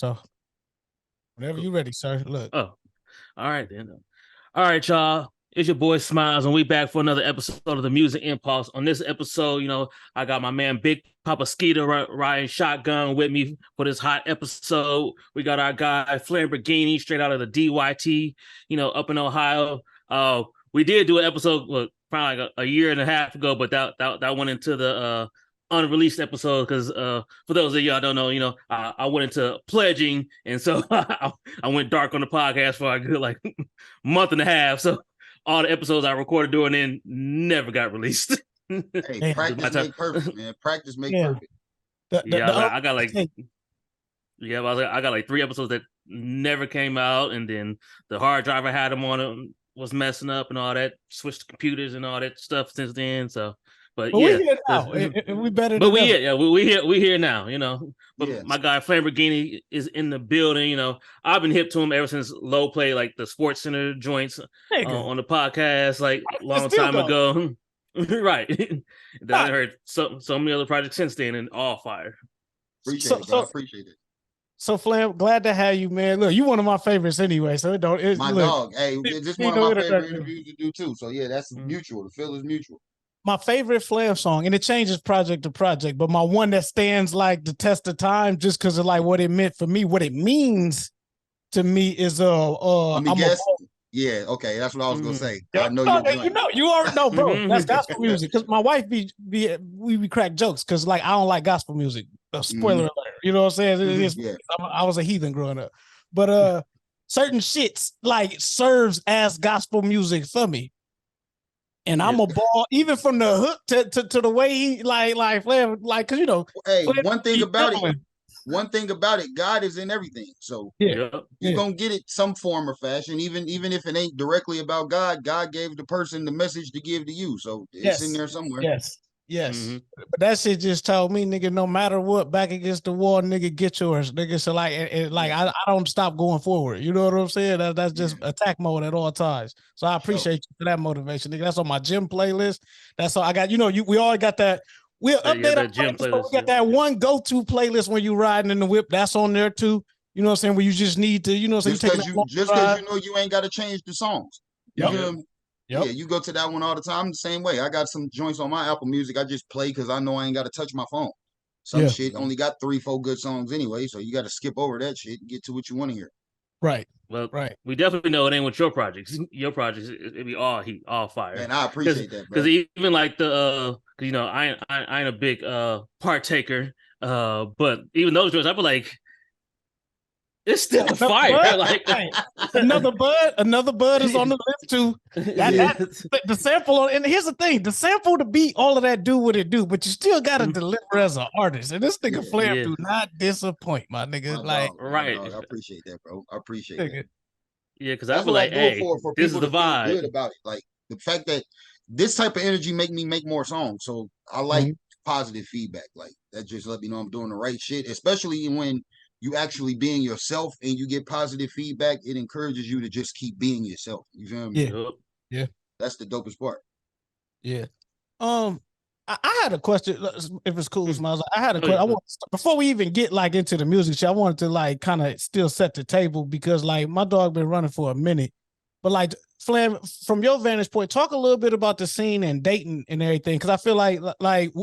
So whenever you're ready, sir. Look. Oh, all right then. All right, y'all. It's your boy Smiles, and we back for another episode of the Music Impulse. On this episode, I got my man Big Papa Skeeter riding shotgun with me for this hot episode. We got our guy Flamborghini straight out of the DYT, up in Ohio. We did do an episode probably like a year and a half ago, but that went into the unreleased episode because for those of y'all don't know, I went into pledging, and so I went dark on the podcast for a good like month and a half. So all the episodes I recorded during then never got released. Hey, practice make perfect, man. Practice make perfect. I got like I got like 3 episodes that never came out, and then the hard drive I had them on it was messing up and all that. Switched computers and all that stuff since then. So. But yeah, we here now. We better. But we here now. But yes. My guy Flamborghini is in the building. I've been hip to him ever since Low Play, like the Sports Center joints on the podcast, like a long time ago. Right. I heard so many other projects since then, and all fire. Appreciate it. So Flam, glad to have you, man. Look, you one of my favorites anyway. So my dog. Hey, it's just one of my favorite interviews to do too. So yeah, that's mutual. The feel is mutual. My favorite Flam song, and it changes project to project, but my one that stands like the test of time just because of like what it meant for me, what it means to me is yeah, okay, that's what I was gonna say. I know you already know, bro. That's gospel music. Because my wife we crack jokes because like I don't like gospel music. Spoiler alert, you know what I'm saying? I was a heathen growing up, but certain shits like serves as gospel music for me. And I'm a ball, even from the hook to the way he like Flair, like, cause Hey, one thing about it, God is in everything. So you're gonna get it some form or fashion, even if it ain't directly about God. God gave the person the message to give to you, so it's in there somewhere. Yes. Mm-hmm. But that shit just told me, nigga, no matter what, back against the wall, nigga, get yours, nigga. So like, I don't stop going forward. You know what I'm saying? That's just attack mode at all times. So I appreciate you for that motivation, nigga. That's on my gym playlist. That's all I got. We all got that. We'll update our gym playlist. We got that one go-to playlist when you riding in the whip. That's on there too. You know what I'm saying? Where you just need to, just because you ain't got to change the songs. Yep. Yeah, you go to that one all the time the same way. I got some joints on my Apple Music. I just play because I know I ain't got to touch my phone. Some shit only got 3-4 good songs anyway, so you got to skip over that shit and get to what you want to hear. Right. Well, we definitely know it ain't with your projects. Your projects, it be all heat, all fire. And I appreciate that, bro. Because even like the, I ain't a big partaker, but even those joints, I be like, it's still fire. Like another bud is on the list too. The sample, and here's the thing: the sample to beat all of that do what it do, but you still got to deliver as an artist. And this nigga Flair do not disappoint, my nigga. My dog, I appreciate that, bro. I appreciate that. Yeah, because I feel like, hey, for this is the vibe. Good about it, like the fact that this type of energy make me make more songs. So I like positive feedback. Like that just let me know I'm doing the right shit, especially when you actually being yourself and you get positive feedback. It encourages you to just keep being yourself. You feel me? Yeah. That's the dopest part. Yeah. I had a question. If it's cool, Smiles, I had a question. Before we even get like into the music shit, I wanted to like kind of still set the table because like my dog been running for a minute, but like Flam, from your vantage point, talk a little bit about the scene and Dayton and everything because I feel like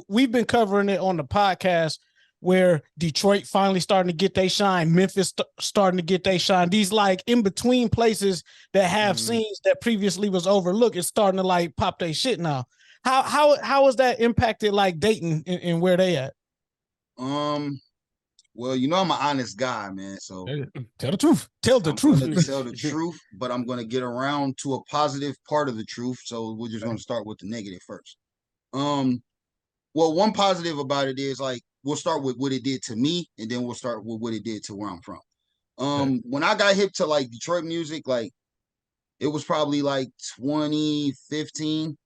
we've been covering it on the podcast. Where Detroit finally starting to get they shine, Memphis starting to get they shine. These like in between places that have scenes that previously was overlooked, it's starting to like pop their shit now. How has that impacted like Dayton and where they at? Well, I'm an honest guy, man. So tell the truth. Tell the truth, but I'm gonna get around to a positive part of the truth. So we're just gonna start with the negative first. Well, one positive about it is like. We'll start with what it did to me, and then we'll start with what it did to where I'm from. When I got hip to like Detroit music, like it was probably like 2015,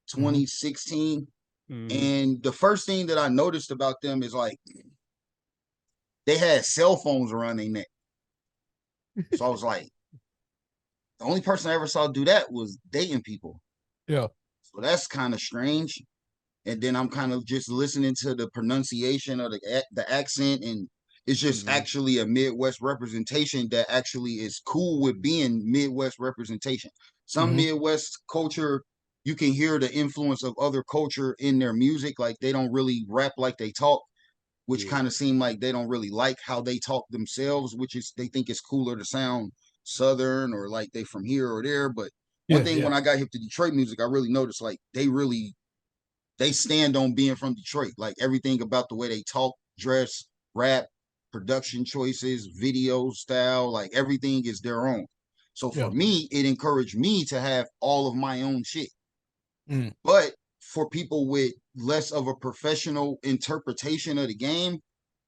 2016. And the first thing that I noticed about them is like they had cell phones around their neck. So I was like, the only person I ever saw do that was dating people. Yeah. So that's kind of strange. And then I'm kind of just listening to the pronunciation of the accent, and It's just actually a Midwest representation that actually is cool with being Midwest representation. Some Midwest culture, you can hear the influence of other culture in their music. Like they don't really rap like they talk, which kind of seem like they don't really like how they talk themselves, which is they think it's cooler to sound Southern or like they from here or there. But one thing when I got hip to Detroit music, I really noticed like they stand on being from Detroit. Like everything about the way they talk, dress, rap, production choices, video style, like everything is their own. So for me, it encouraged me to have all of my own shit. But for people with less of a professional interpretation of the game,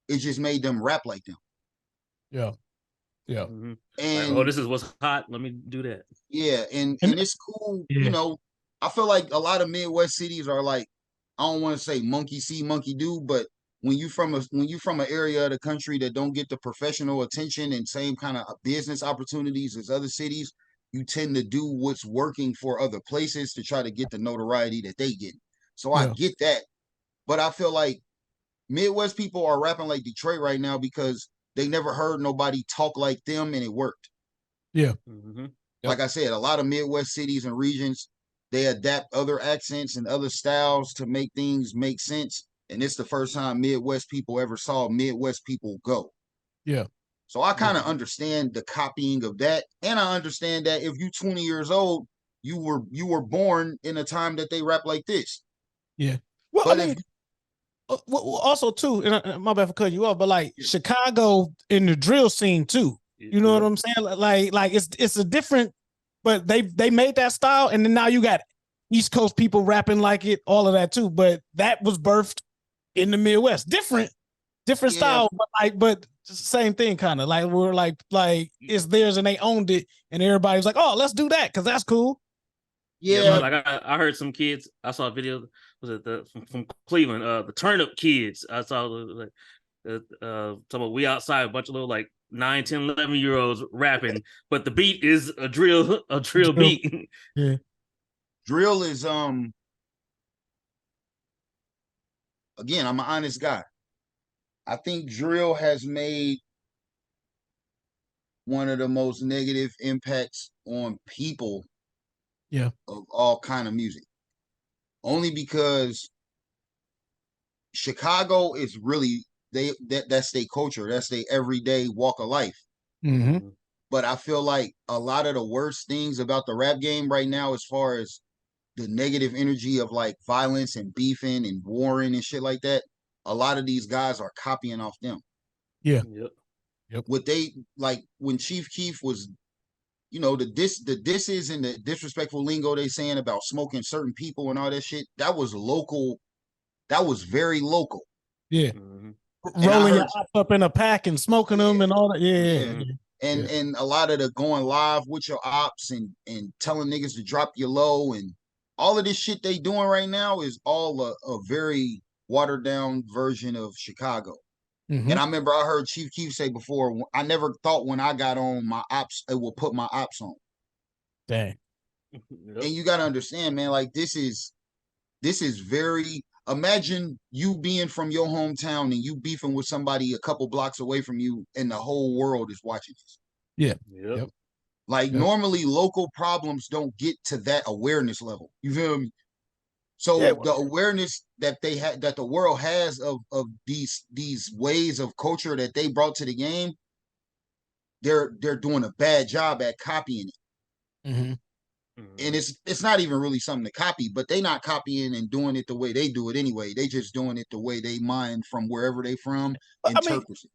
it just made them rap like them. Yeah. And like, this is what's hot. Let me do that. Yeah, and it's cool. You know, I feel like a lot of Midwest cities are like, I don't want to say monkey see, monkey do, but when you from an area of the country that don't get the professional attention and same kind of business opportunities as other cities, you tend to do what's working for other places to try to get the notoriety that they get. So I get that, but I feel like Midwest people are rapping like Detroit right now because they never heard nobody talk like them and it worked. Like I said, a lot of Midwest cities and regions, they adapt other accents and other styles to make things make sense. And it's the first time Midwest people ever saw Midwest people go. So I kind of understand the copying of that. And I understand that if you're 20 years old, you were born in a time that they rap like this. Well, but I mean, also too, and my bad for cutting you off, but like Chicago in the drill scene too. You know what I'm saying? Like it's a different, but they made that style, and then now you got East Coast people rapping like it, all of that too. But that was birthed in the Midwest, different style, but same thing, kind of like we're like it's theirs and they owned it, and everybody's like, oh, let's do that because that's cool. Like I heard some kids. I saw a video. Was it from Cleveland? The Turnip Kids. I saw like talking about we outside, a bunch of little like 9, 10, 11-year-olds rapping, but the beat is a drill beat. Drill is again, I'm an honest guy. I think drill has made one of the most negative impacts on people of all kind of music. Only because Chicago is really that's their culture, that's their everyday walk of life. But I feel like a lot of the worst things about the rap game right now, as far as the negative energy of like violence and beefing and warring and shit like that, a lot of these guys are copying off them. What they like when Chief Keef was, you know, the disses and the disrespectful lingo they saying about smoking certain people and all that shit, that was local. That was very local. Rolling your up in a pack and smoking them and all that. And a lot of the going live with your ops and telling niggas to drop your low and all of this shit they doing right now is all a very watered down version of Chicago. And I remember I heard Chief Keef say before, I never thought when I got on my ops, it will put my ops on. Dang. And you got to understand, man, like this is very, imagine you being from your hometown and you beefing with somebody a couple blocks away from you and the whole world is watching this. Like normally local problems don't get to that awareness level. You feel me? So the awareness that they had, that the world has of these ways of culture that they brought to the game, they're doing a bad job at copying it. And it's not even really something to copy, but they not copying and doing it the way they do it anyway. They just doing it the way they mind from wherever they from, interpret it.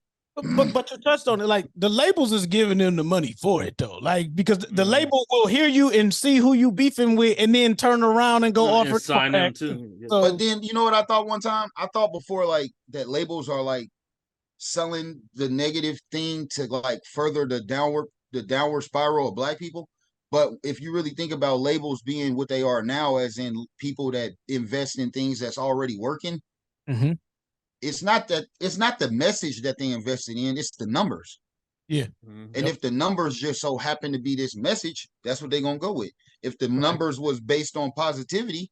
But you touched on it, like the labels is giving them the money for it though, like because the label will hear you and see who you beefing with, and then turn around and go offer sign them too. So, but then you know what I thought one time? I thought before like that labels are like selling the negative thing to like further the downward spiral of black people. But if you really think about labels being what they are now, as in people that invest in things that's already working. It's not the message that they invested in, it's the numbers. And if the numbers just so happen to be this message, that's what they're gonna go with. If the numbers was based on positivity,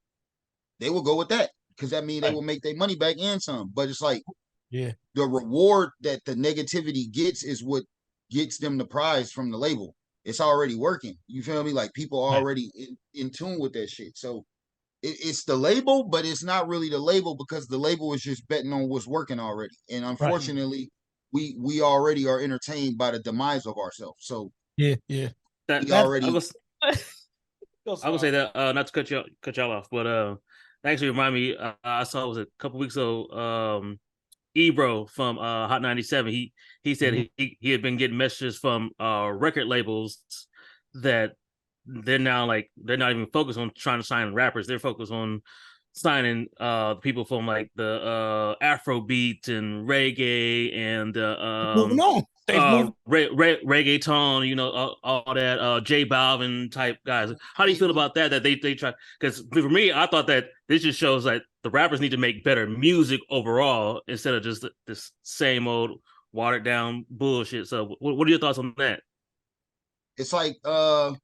they will go with that because that means they will make their money back and some. But it's like Yeah. The reward that the negativity gets is what gets them the prize from the label. It's already working. You feel me? Like people are already in tune with that shit. So it's the label, but it's not really the label because the label is just betting on what's working already. And unfortunately, we already are entertained by the demise of ourselves. So yeah. We already. I would say that not to cut y'all off, but that actually remind me. I saw it was a couple weeks ago. Ebro from Hot 97. He said he had been getting messages from record labels that they're now like they're not even focused on trying to sign rappers. They're focused on signing people from like the Afrobeat and reggae and moving on. Reggaeton, you know, all that J Balvin type guys. How do you feel about that? That they try, because for me, I thought that this just shows that the rappers need to make better music overall instead of just this same old watered down bullshit. So, what are your thoughts on that? It's like I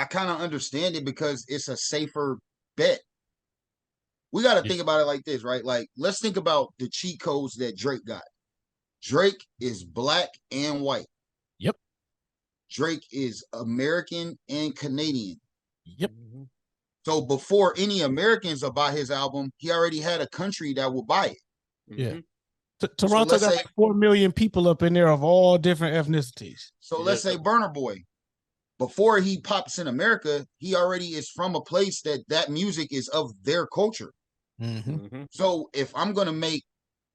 kind of understand it because it's a safer bet. We got to think about it like this, right? Like, let's think about the cheat codes that Drake got. Drake is black and white. Yep. Drake is American and Canadian. Yep. So before any Americans will buy his album, he already had a country that will buy it. Yeah. Toronto got like 4 million people up in there of all different ethnicities. So let's say Burna Boy. Before he pops in America, he already is from a place that music is of their culture. So if I'm going to make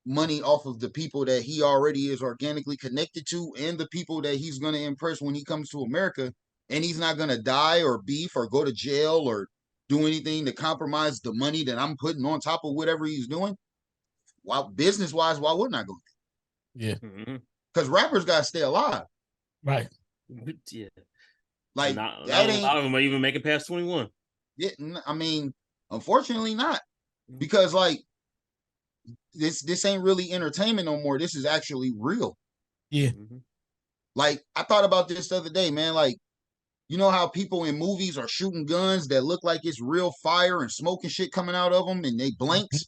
money off of the people that he already is organically connected to and the people that he's going to impress when he comes to America, and he's not going to die or beef or go to jail or do anything to compromise the money that I'm putting on top of whatever he's doing, why business-wise, why wouldn't I go there? Yeah. Because rappers got to stay alive. Right. Yeah. Like, not a lot of them are even making past 21. Yeah, I mean, unfortunately not. Because, like, this ain't really entertainment no more. This is actually real. Yeah. Like, I thought about this the other day, man. Like, you know how people in movies are shooting guns that look like it's real fire and smoke and shit coming out of them and they blanks?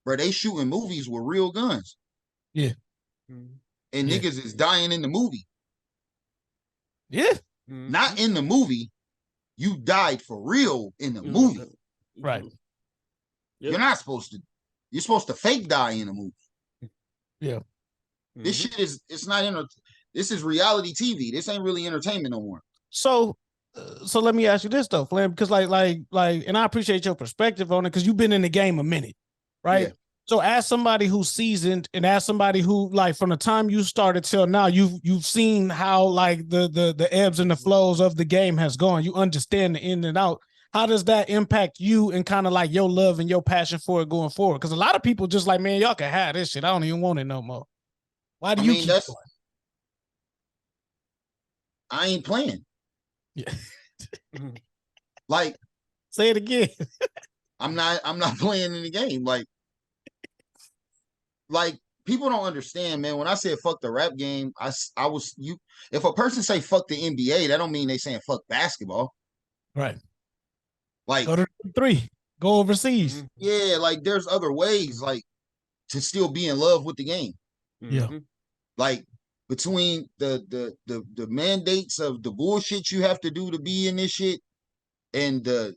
Bro, they shooting movies with real guns. Yeah. And niggas is dying in the movie. Yeah. Not in the movie. You died for real in the movie. Right. You're not supposed to. You're supposed to fake die in a movie. Yeah. This shit is, it's not, this is reality TV. This ain't really entertainment no more. So let me ask you this though, Flam, because like, and I appreciate your perspective on it because you've been in the game a minute, right? Yeah. So as somebody who's seasoned and as somebody who like from the time you started till now, you've seen how like the ebbs and the flows of the game has gone. You understand the in and out. How does that impact you and kind of like your love and your passion for it going forward? Because a lot of people just like, man, y'all can have this shit. I don't even want it no more. Why do you keep going? I ain't playing. Yeah. Like, say it again. I'm not playing in the game. Like people don't understand, man. When I said fuck the rap game, I was you. If a person say fuck the NBA, that don't mean they saying fuck basketball. Right. Like go to 3, go overseas. Yeah, like there's other ways, like to still be in love with the game. Yeah. Like between the mandates of the bullshit you have to do to be in this shit and the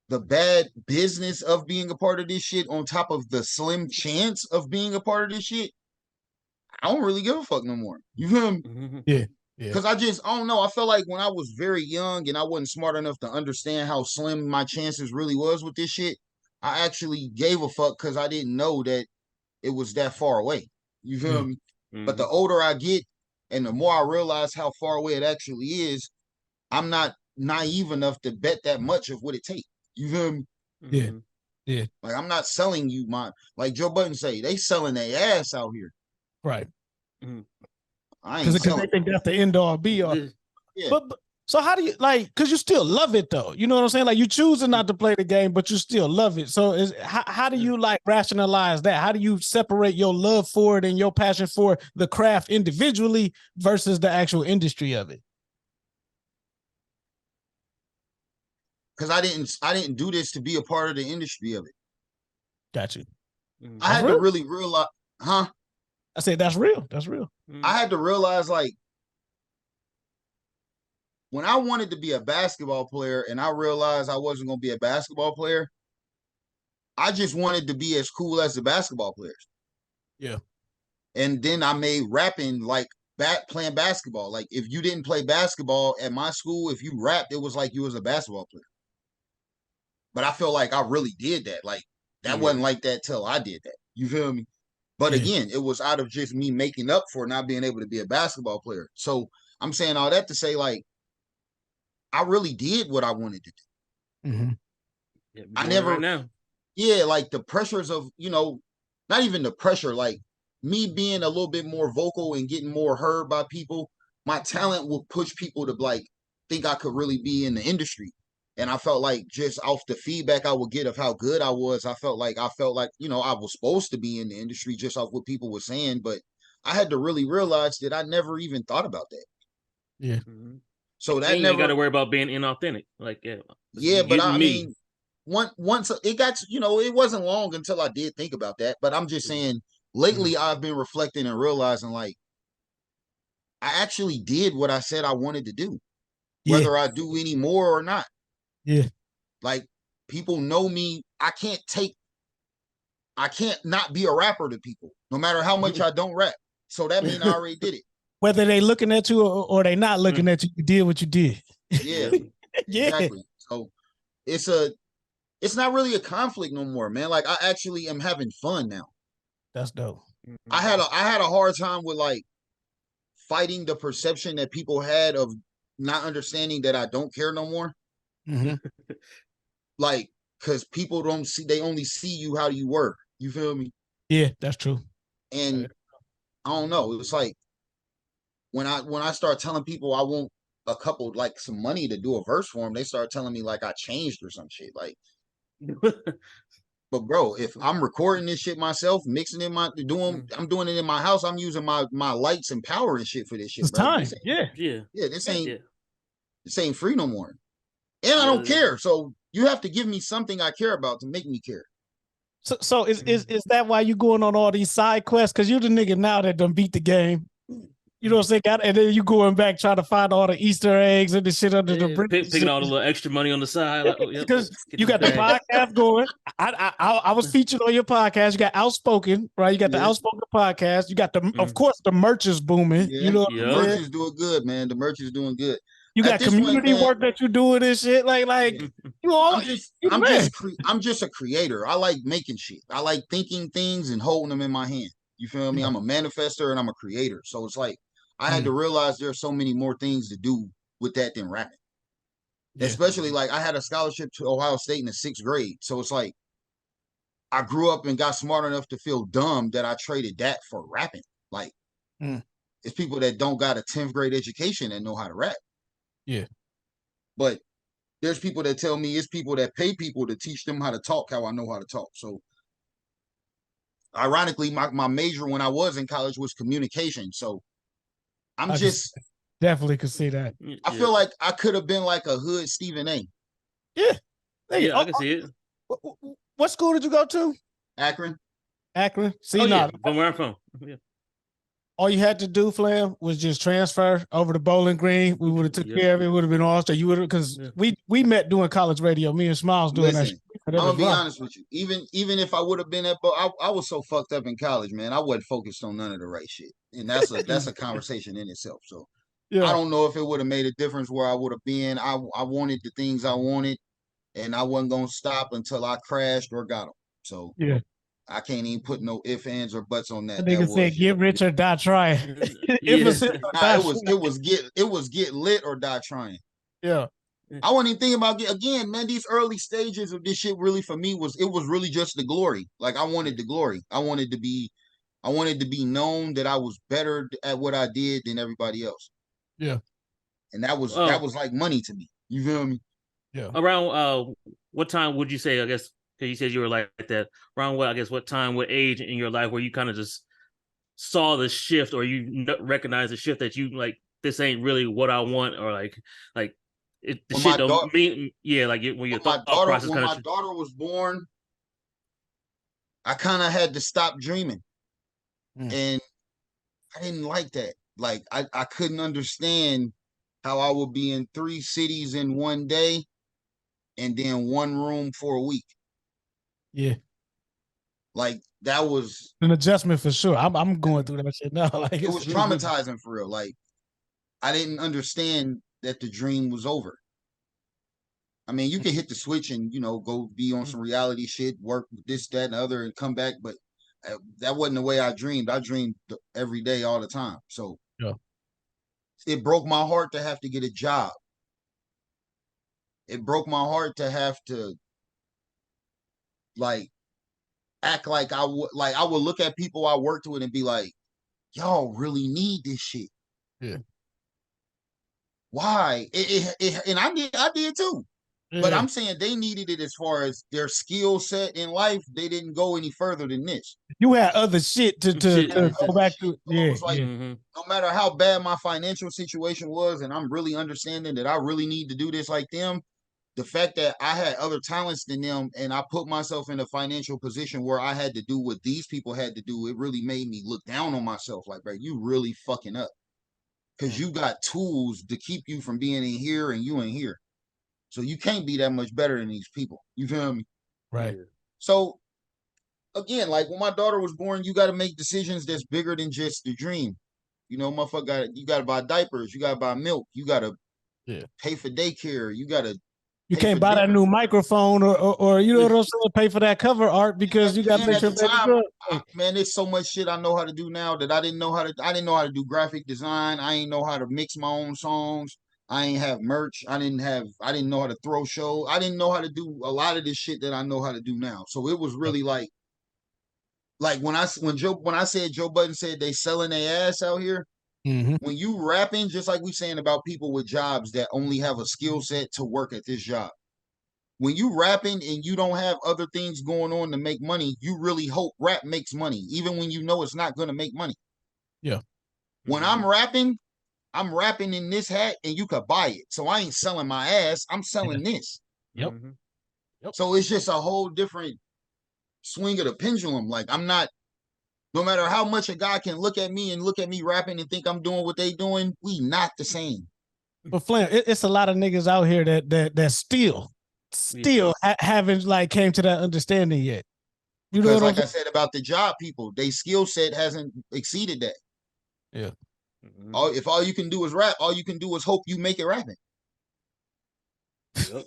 bad business of being a part of this shit on top of the slim chance of being a part of this shit, I don't really give a fuck no more. You feel me? Yeah. Because I don't know. I felt like when I was very young and I wasn't smart enough to understand how slim my chances really was with this shit, I actually gave a fuck because I didn't know that it was that far away. You feel me? But the older I get and the more I realize how far away it actually is, I'm not naive enough to bet that much of what it takes. You feel me? Yeah. Yeah. Like I'm not selling you like Joe Budden say, they selling their ass out here. Right. I ain't because they think that's the end all be all. Yeah. But so how do you like? Because you still love it though. You know what I'm saying? Like you choosing not to play the game, but you still love it. So how do you like rationalize that? How do you separate your love for it and your passion for the craft individually versus the actual industry of it? Because I didn't do this to be a part of the industry of it. Got you. I had to really realize, huh? I said that's real. That's real. I had to realize, like, when I wanted to be a basketball player and I realized I wasn't going to be a basketball player, I just wanted to be as cool as the basketball players. Yeah. And then I made rapping like playing basketball. Like, if you didn't play basketball at my school, if you rapped, it was like you was a basketball player. But I feel like I really did that. Like, that wasn't like that till I did that. You feel me? But again, it was out of just me making up for not being able to be a basketball player. So I'm saying all that to say, like, I really did what I wanted to do. Mm-hmm. Yeah, I never, right now. Yeah, like the pressures of, not even the pressure, like me being a little bit more vocal and getting more heard by people, my talent will push people to like think I could really be in the industry. And I felt like just off the feedback I would get of how good I was, I felt like, I was supposed to be in the industry just off what people were saying. But I had to really realize that I never even thought about that. Yeah. Mm-hmm. So that and you ain't got to worry about being inauthentic. Like, but I mean, once it got, it wasn't long until I did think about that. But I'm just saying, lately I've been reflecting and realizing, like, I actually did what I said I wanted to do, whether I do any more or not. Yeah. Like, people know me. I can't not be a rapper to people, no matter how much I don't rap. So that means I already did it. Whether they looking at you or they not looking at you, you did what you did. Yeah. Exactly. So it's not really a conflict no more, man. Like, I actually am having fun now. That's dope. I had a hard time with like fighting the perception that people had of not understanding that I don't care no more. Mm-hmm. Like, because people they only see you how you were. You feel me? Yeah, that's true. And I don't know. It's like when I start telling people I want a couple, like, some money to do a verse for them, they start telling me like I changed or some shit. Like, but bro, if I'm recording this shit myself, mixing it, I'm doing it in my house. I'm using my lights and power and shit for this shit, It's bro. time. This ain't free no more. And I don't care. So you have to give me something I care about to make me care. So is that why you going on all these side quests? Because you're the nigga now that done beat the game. You know what I'm saying? And then you going back trying to find all the Easter eggs and the shit under the bridge. Picking all the little extra money on the side. Because you got the podcast going. I was featured on your podcast. You got Outspoken, right? You got the Outspoken podcast. You got of course, the merch is booming. Yeah. You know, the merch is doing good, man. The merch is doing good. You got community work that you doing this shit. Like you all. I'm just a creator. I like making shit. I like thinking things and holding them in my hand. You feel me? I'm a manifester and I'm a creator. So it's like I had to realize there's so many more things to do with that than rapping. Yeah. Especially like I had a scholarship to Ohio State in the 6th grade. So it's like I grew up and got smart enough to feel dumb that I traded that for rapping. Like it's people that don't got a 10th grade education that know how to rap. Yeah. But there's people that tell me it's people that pay people to teach them how to talk, how I know how to talk. So ironically, my major when I was in college was communication. So I definitely could see that. I feel like I could have been like a hood Stephen A. Yeah. I can see it. What school did you go to? Akron. See, from where I'm from. Yeah. All you had to do, Flam, was just transfer over to Bowling Green. We would have took care of it. It would have been awesome. You would have, because we met doing college radio. Me and Smiles doing that. I'm gonna be honest with you. Even if I would have been at, I was so fucked up in college, man. I wasn't focused on none of the right shit, and that's a conversation in itself. So I don't know if it would have made a difference where I would have been. I wanted the things I wanted, and I wasn't gonna stop until I crashed or got them. So I can't even put no ifs, ands, or buts on that. Nigga said, "Get rich or die trying." It was get lit or die trying. Yeah. I wasn't even thinking about again, man. These early stages of this shit really for me was really just the glory. Like I wanted the glory. I wanted to be known that I was better at what I did than everybody else. Yeah. And that was like money to me. You feel me? Yeah. Around what time would you say, I guess, because you said you were like that, around what time, what age in your life where you kind of just saw the shift, or you recognize the shift that you like, this ain't really what I want, or like it, the shit don't mean, like when your thought process when my daughter was born, I kind of had to stop dreaming. Mm. And I didn't like that. Like I couldn't understand how I would be in 3 cities in one day and then one room for a week. Yeah. Like that was an adjustment for sure. I'm going through that shit now. Like it was traumatizing for real. Like I didn't understand that the dream was over. I mean, you can hit the switch and, you know, go be on some reality shit, work this, that, and the other, and come back. But that wasn't the way I dreamed. I dreamed every day, all the time. So yeah. It broke my heart to have to get a job. It broke my heart to have to like act like I would look at people I worked with and be like, y'all really need this shit. Yeah. Why? And I did too. Yeah. But I'm saying they needed it as far as their skill set in life. They didn't go any further than this. You had other shit to go back to. Yeah. It's like, no matter how bad my financial situation was, and I'm really understanding that I really need to do this like them, the fact that I had other talents than them and I put myself in a financial position where I had to do what these people had to do, it really made me look down on myself. Like, bro, you really fucking up. Because you got tools to keep you from being in here and you in here. So you can't be that much better than these people. You feel me? Right. So, again, like when my daughter was born, you got to make decisions that's bigger than just the dream. You know, motherfucker, you got to buy diapers. You got to buy milk. You got to pay for daycare. You got to You can't buy that new microphone or you know what I'm saying, pay for that cover art because you got to make sure man, there's so much shit I know how to do now that I didn't know how to do graphic design. I ain't know how to mix my own songs. I ain't have merch. I didn't know how to throw shows. I didn't know how to do a lot of this shit that I know how to do now. So it was really like when I said Joe Budden said they selling their ass out here. Mm-hmm. When you rapping, just like we saying about people with jobs that only have a skill set to work at this job. When you rapping and you don't have other things going on to make money, you really hope rap makes money, even when you know it's not going to make money. Yeah. When I'm rapping in this hat and you could buy it. So I ain't selling my ass. I'm selling this. Yep. So it's just a whole different swing of the pendulum. Like I'm not, no matter how much a guy can look at me rapping and think I'm doing what they doing, we not the same. But Flam, it's a lot of niggas out here that still haven't like came to that understanding yet. You know, like I said about the job people, they skill set hasn't exceeded that. Yeah. If all you can do is rap, all you can do is hope you make it rapping. Yep.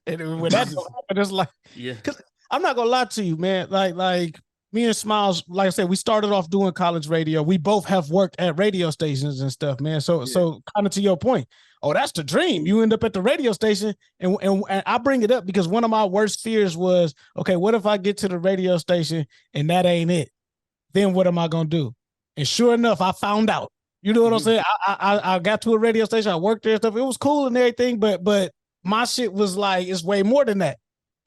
And when that don't happen, it's like, because I'm not gonna lie to you, man. Like me and Smiles, like I said, we started off doing college radio. We both have worked at radio stations and stuff, man. So kind of to your point, that's the dream. You end up at the radio station, and I bring it up because one of my worst fears was, okay, what if I get to the radio station and that ain't it? Then what am I gonna do? And sure enough, I found out. You know what I'm saying? I got to a radio station. I worked there and stuff. It was cool and everything, but my shit was like, it's way more than that.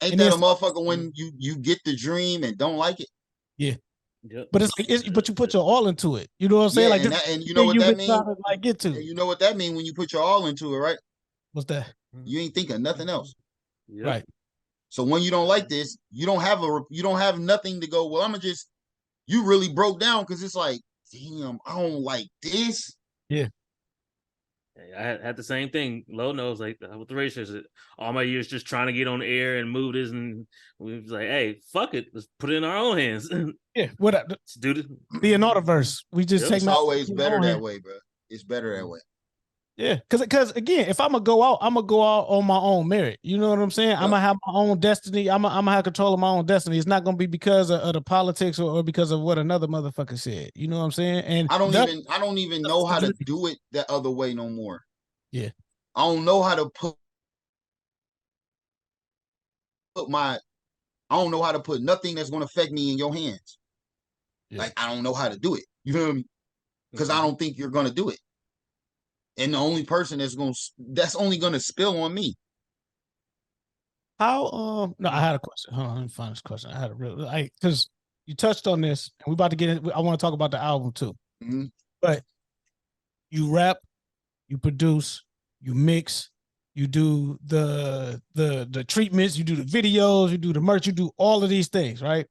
Ain't that a motherfucker when you get the dream and don't like it? Yeah. Yep. But but you put your all into it. You know what I'm saying? Yeah, like, and you know what that means? Like, get to. And you know what that means when you put your all into it, right? What's that? You ain't thinking nothing else. Yep. Right. So when you don't like this, you don't have nothing to go, well, I'm gonna just, you really broke down because it's like, damn, I don't like this. Yeah. I had the same thing. Low knows like with the racers. All my years just trying to get on the air and move this, and we was like, "Hey, fuck it, let's put it in our own hands." Yeah, let's do this. Be an autoverse. We just take. It's always better that way, bro. It's better that way. Yeah, because again, if I'm gonna go out on my own merit. You know what I'm saying? Yep. I'm gonna have my own destiny. I'm gonna have control of my own destiny. It's not gonna be because of the politics or because of what another motherfucker said. You know what I'm saying? And I don't even know how to do it that other way no more. Yeah, I don't know how to put nothing that's gonna affect me in your hands. Yeah. Like I don't know how to do it. You feel me? Because I don't think you're gonna do it. And the only person that's only gonna spill on me. How no, I had a question. Hold on, let me find this question. I had a real because you touched on this, and we about to get in. I want to talk about the album too. Mm-hmm. But you rap, you produce, you mix, you do the treatments, you do the videos, you do the merch, you do all of these things, right?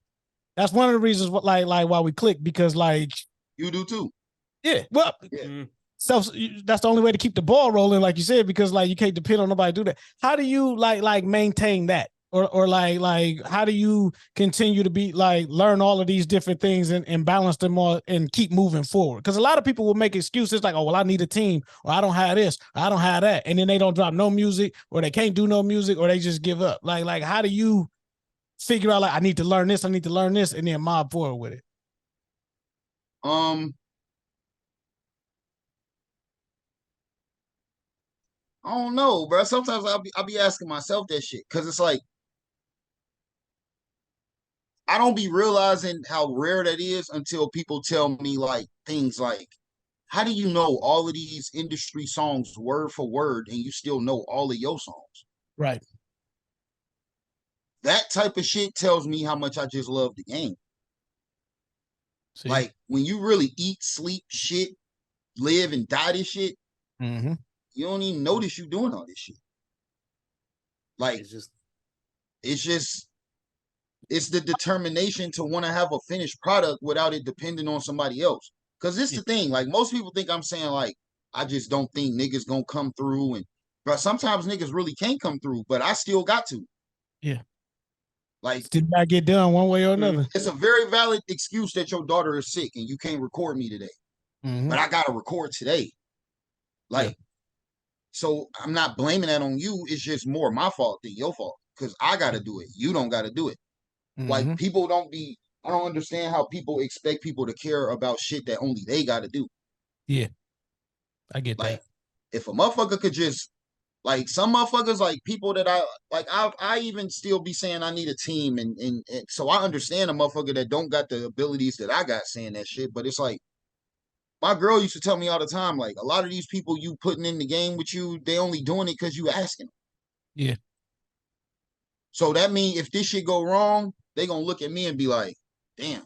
That's one of the reasons like why we click, because like you do too. Yeah. Well, yeah. That's the only way to keep the ball rolling, like you said, because like you can't depend on nobody to do that. How do you like maintain that? Or like how do you continue to be like learn all of these different things and balance them all and keep moving forward? Because a lot of people will make excuses like, oh, well, I need a team, or I don't have this, or I don't have that, and then they don't drop no music, or they can't do no music, or they just give up. Like how do you figure out like I need to learn this, and then mob forward with it? I don't know, bro. Sometimes I'll be asking myself that shit, because it's like I don't be realizing how rare that is until people tell me like things like, how do you know all of these industry songs word for word and you still know all of your songs? Right. That type of shit tells me how much I just love the game. See? Like when you really eat, sleep, shit, live and die this shit, you don't even notice you doing all this shit. Like it's the determination to want to have a finished product without it depending on somebody else. Because it's the thing, like most people think I'm saying like, I just don't think niggas gonna come through, and but sometimes niggas really can't come through, but I still got to. Yeah. Like still gotta get done one way or another. It's a very valid excuse that your daughter is sick and you can't record me today. But I gotta record today. Like, so I'm not blaming that on you. It's just more my fault than your fault. Because I gotta do it. You don't gotta do it. Like people I don't understand how people expect people to care about shit that only they gotta do. Yeah. I get like, that. If a motherfucker could just like some motherfuckers, like people that I even still be saying I need a team, and so I understand a motherfucker that don't got the abilities that I got saying that shit, but it's like my girl used to tell me all the time, like a lot of these people you putting in the game with you, they only doing it because you asking them. Yeah. So that means if this shit go wrong, they gonna look at me and be like, damn,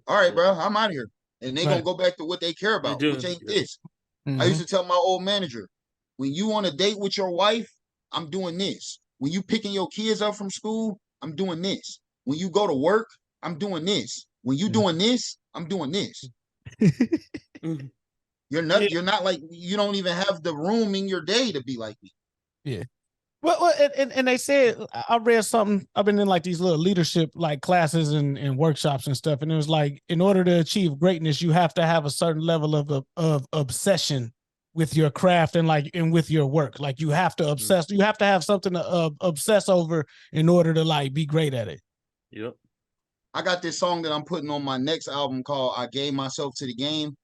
all right, bro, I'm out of here. And they gonna go back to what they care about, which ain't this. I used to tell my old manager, when you on a date with your wife, I'm doing this. When you picking your kids up from school, I'm doing this. When you go to work, I'm doing this. When you doing this, I'm doing this. You're not like, you don't even have the room in your day to be like me. Yeah. Well, and they said, I read something, I've been in like these little leadership like classes and workshops and stuff, and it was like, in order to achieve greatness, you have to have a certain level of obsession with your craft and with your work. Like you have to obsess, you have to have something to obsess over in order to like be great at it. Yep. I got this song that I'm putting on my next album called I Gave Myself to the Game.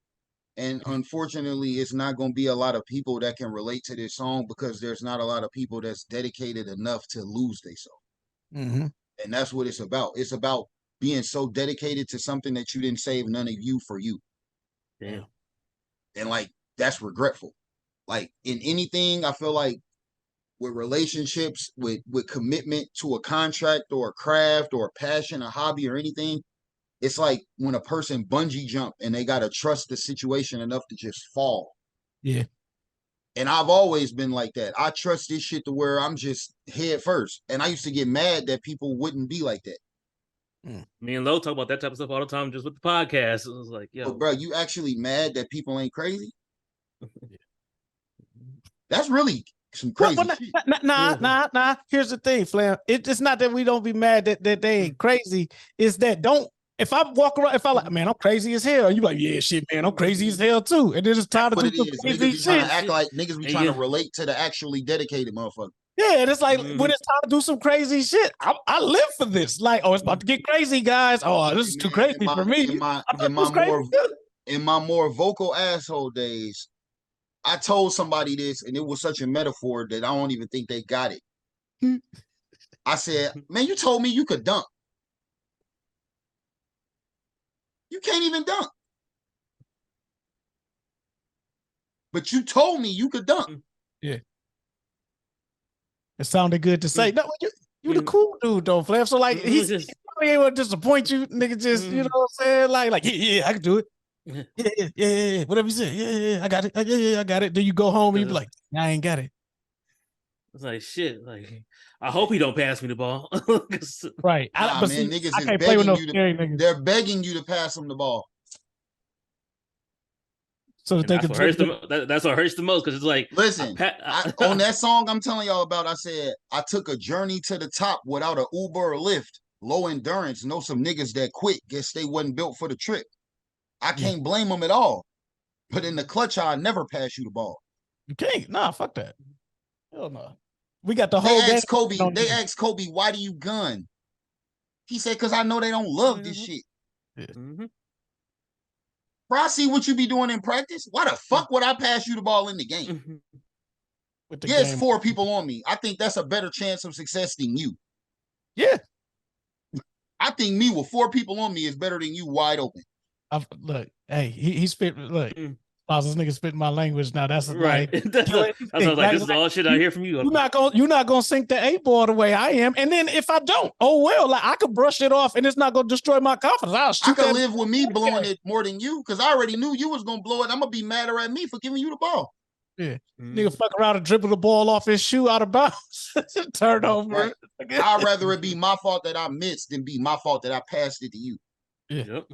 And unfortunately, it's not going to be a lot of people that can relate to this song because there's not a lot of people that's dedicated enough to lose themselves. And that's what it's about. It's about being so dedicated to something that you didn't save none of you for you. Damn. And like, that's regretful. Like in anything, I feel like with relationships, with commitment to a contract or a craft or a passion, a hobby or anything, it's like when a person bungee jump and they got to trust the situation enough to just fall. Yeah. And I've always been like that. I trust this shit to where I'm just head first. And I used to get mad that people wouldn't be like that. Me and Lo talk about that type of stuff all the time just with the podcast. It was like, yo. But bro, you actually mad that people ain't crazy? That's really some crazy shit. Nah. Here's the thing, Flam. It's not that we don't be mad that they ain't crazy. It's that if I walk around, if I like, man, I'm crazy as hell. And you like, yeah, shit, man, I'm crazy as hell too. And then it's time to do some crazy shit. Trying to act like niggas be trying to relate to the actually dedicated motherfucker. Yeah, and it's like when it's time to do some crazy shit, I live for this. Like, oh, it's about to get crazy, guys. Oh, this is too crazy for me. In my more vocal asshole days, I told somebody this, and it was such a metaphor that I don't even think they got it. I said, man, you told me you could dunk. You can't even dunk. But you told me you could dunk. Yeah. It sounded good to say. No, you the cool dude though, Flav. So like he's probably able to disappoint you, nigga. Just you know what I'm saying? Like yeah, I can do it. Yeah. Whatever you say. Yeah, I got it. Yeah, I got it. Then you go home and you be like, I ain't got it. It's like shit. Like I hope he don't pass me the ball. Right. Nah, man, niggas I is can't play with no begging you scary niggas. they're begging you to pass them the ball. So that they that's can what hurts the most because it's like listen, on that song I'm telling y'all about, I said I took a journey to the top without an Uber or Lyft, low endurance. Know some niggas that quit, guess they wasn't built for the trip. I can't blame them at all. But in the clutch, I never pass you the ball. You can't. Nah, fuck that. Hell no. We got the whole They game. asked Kobe, why do you gun? He said, because I know they don't love this shit. Yeah. Mm-hmm. Bro, I see what you be doing in practice. Why the fuck would I pass you the ball in the game? With the Yes, game. 4 people on me. I think that's a better chance of success than you. Yeah. I think me with 4 people on me is better than you wide open. Look, hey, he spit. Look, this nigga spitting my language now. That's right. like, that's what I was like. This is all shit I hear from you. You're not gonna sink the 8 ball the way I am. And then if I don't, oh well, like I could brush it off and it's not gonna destroy my confidence. I could live with me blowing it more than you because I already knew you was gonna blow it. I'm gonna be madder at me for giving you the ball. Yeah, nigga fuck around and dribble the ball off his shoe out of bounds, turn over. Right. I'd rather it be my fault that I missed than be my fault that I passed it to you. Yeah. Yep.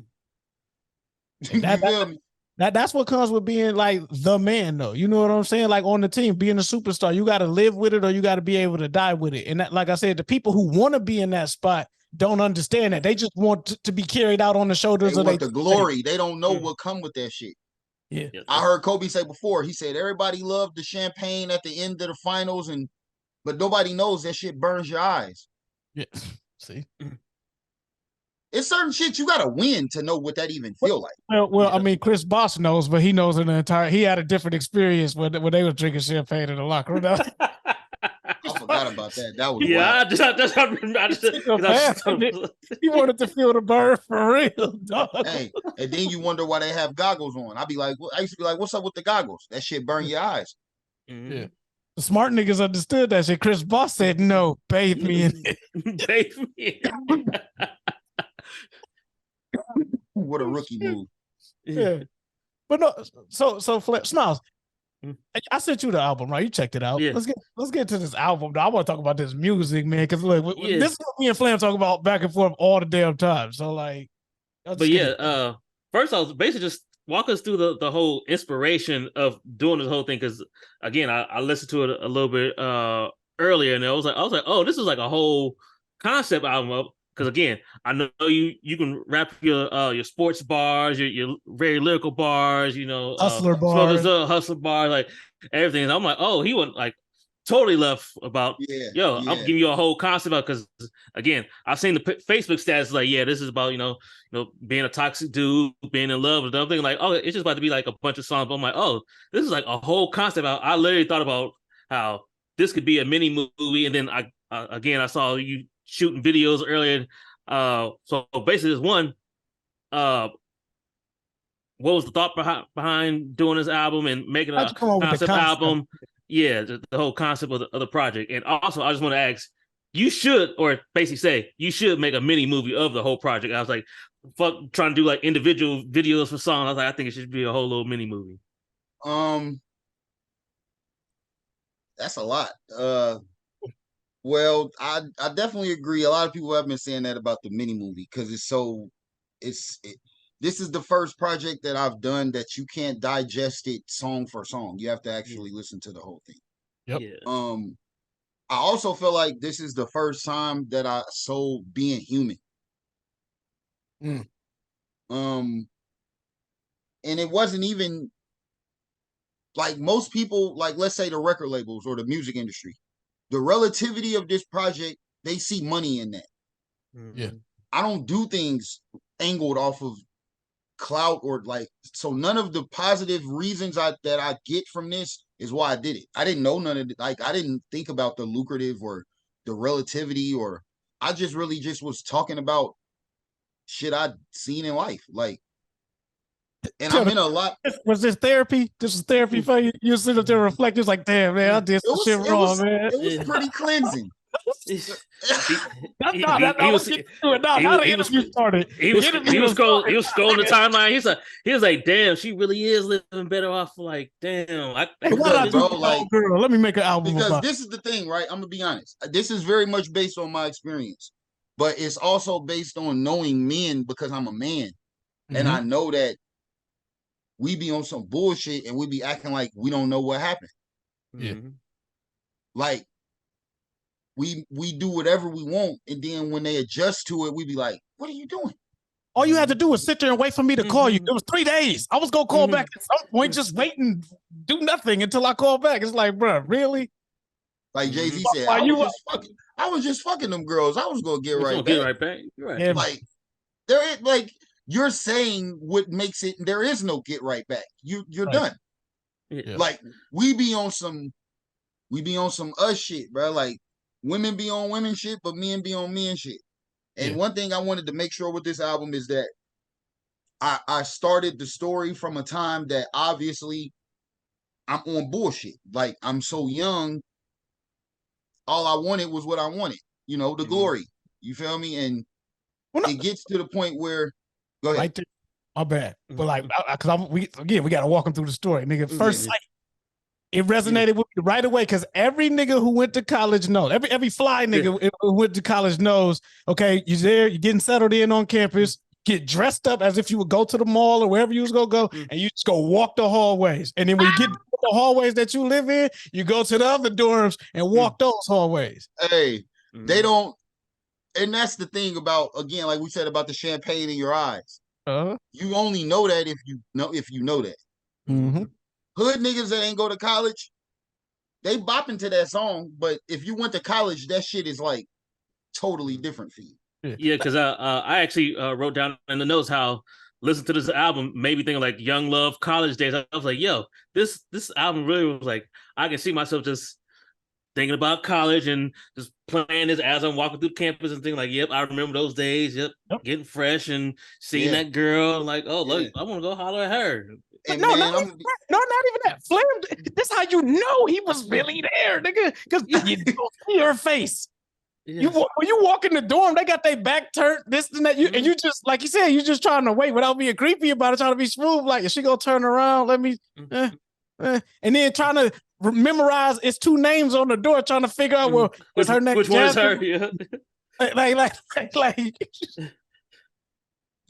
You feel me? That's what comes with being like the man, though. You know what I'm saying? Like on the team, being a superstar, you got to live with it or you got to be able to die with it. And that, like I said, the people who want to be in that spot don't understand that. They just want to be carried out on the shoulders of the glory. They don't know what come with that shit. Yeah. I heard Kobe say before, he said everybody loved the champagne at the end of the finals, but nobody knows that shit burns your eyes. Yeah. See? It's certain shit you gotta win to know what that even feel like. Well, I mean, Chris Bosh knows, but he knows he had a different experience when they were drinking champagne in the locker room. I forgot about that. That was wild. He wanted to feel the burn for real, dog. Hey, and then you wonder why they have goggles on. I used to be like, what's up with the goggles? That shit burn your eyes. Yeah. The smart niggas understood that shit. Chris Bosh said, no, bathe me in it. Bathe me in it. What a rookie move. Yeah. But no, so Flip Smiles, I sent you the album, right? You checked it out. Yeah. Let's get to this album. I want to talk about this music, man, because look, this is what me and Flam talk about back and forth all the damn time. So like, first I was basically just walk us through the whole inspiration of doing this whole thing, because again, I listened to it a little bit earlier, and I was like, oh, this is like a whole concept album. Because again, I know you can rap your sports bars, your very lyrical bars, hustler bars, like everything. And I'm like, oh, he went like totally left about I'm giving you a whole concept about, because again, I've seen the Facebook stats like, this is about being a toxic dude, being in love with other thing. Like, oh, it's just about to be like a bunch of songs. But I'm like, oh, this is like a whole concept. I literally thought about how this could be a mini movie, and then I saw you shooting videos earlier. So basically, this one, what was the thought behind doing this album and making a concept album? Yeah, the whole concept of the project. And also, I just want to ask, you should make a mini movie of the whole project. I was like, fuck, trying to do like individual videos for songs. I was like, I think it should be a whole little mini movie. That's a lot. Well, I definitely agree. A lot of people have been saying that about the mini movie because this is the first project that I've done that you can't digest it song for song. You have to actually listen to the whole thing. Yep. Yeah. I also feel like this is the first time that I sold being human. And it wasn't even like most people, like let's say the record labels or the music industry. The relativity of this project, they see money in that. Yeah. I don't do things angled off of clout or like, so none of the positive reasons that I get from this is why I did it. I didn't know none of it. Like, I didn't think about the lucrative or the relativity, or I just really just was talking about shit I'd seen in life. Like, and I'm in a lot. Was this therapy? This was therapy for you? You sit up there reflect. It's like, damn, man, I did some shit wrong, man. It was pretty cleansing. He was scrolling the timeline. He was like, damn, she really is living better off. Like, damn, girl, let me make an album. Because this is the thing, right? I'm gonna be honest. This is very much based on my experience, but it's also based on knowing men because I'm a man, and I know that we be on some bullshit and we be acting like we don't know what happened. Yeah, like we do whatever we want, and then when they adjust to it, we be like, "What are you doing?" All you had to do was sit there and wait for me to call you. It was 3 days. I was gonna call back at some point, just wait and do nothing until I call back. It's like, bro, really? Like Jay-Z said, I was just fucking them girls. I was gonna get right back. Right. Yeah. Like there is like you're saying what makes it. There is no get right back. You're done. Yeah. Like we be on some us shit, bro. Like women be on women shit, but men be on men shit. And one thing I wanted to make sure with this album is that I started the story from a time that obviously I'm on bullshit. Like I'm so young. All I wanted was what I wanted, the glory. You feel me? And it gets to the point where, go ahead. Right there. My bad. But like, because we got to walk them through the story, nigga. First sight, it resonated with me right away because every nigga who went to college knows, every fly nigga who went to college knows, okay, you're there, you're getting settled in on campus, get dressed up as if you would go to the mall or wherever you was going to go, and you just go walk the hallways. And then when you get to the hallways that you live in, you go to the other dorms and walk those hallways. Hey, they don't, and that's the thing about, again, like we said about the champagne in your eyes. You only know that if you know that. Hood niggas that ain't go to college, they bop into that song, but if you went to college, that shit is like totally different for you. Yeah, because I actually wrote down in the notes how listen to this album made me think of like Young Love, college days. I was like, yo, this album really was like, I can see myself just thinking about college and just playing this as I'm walking through campus and thinking like, yep, I remember those days. Yep. Getting fresh and seeing that girl. Like, oh, look, I want to go holler at her. And not even that. Flam, this how you know he was really there, nigga, because you don't see her face. Yeah. When you walk in the dorm, they got their back turned, this and that. And you just, like you said, you just trying to wait without being creepy about it, trying to be smooth. Like, is she gonna turn around? Let me, and then trying to memorize it's 2 names on the door, trying to figure out what's her name. Which one is her? Yeah. Like.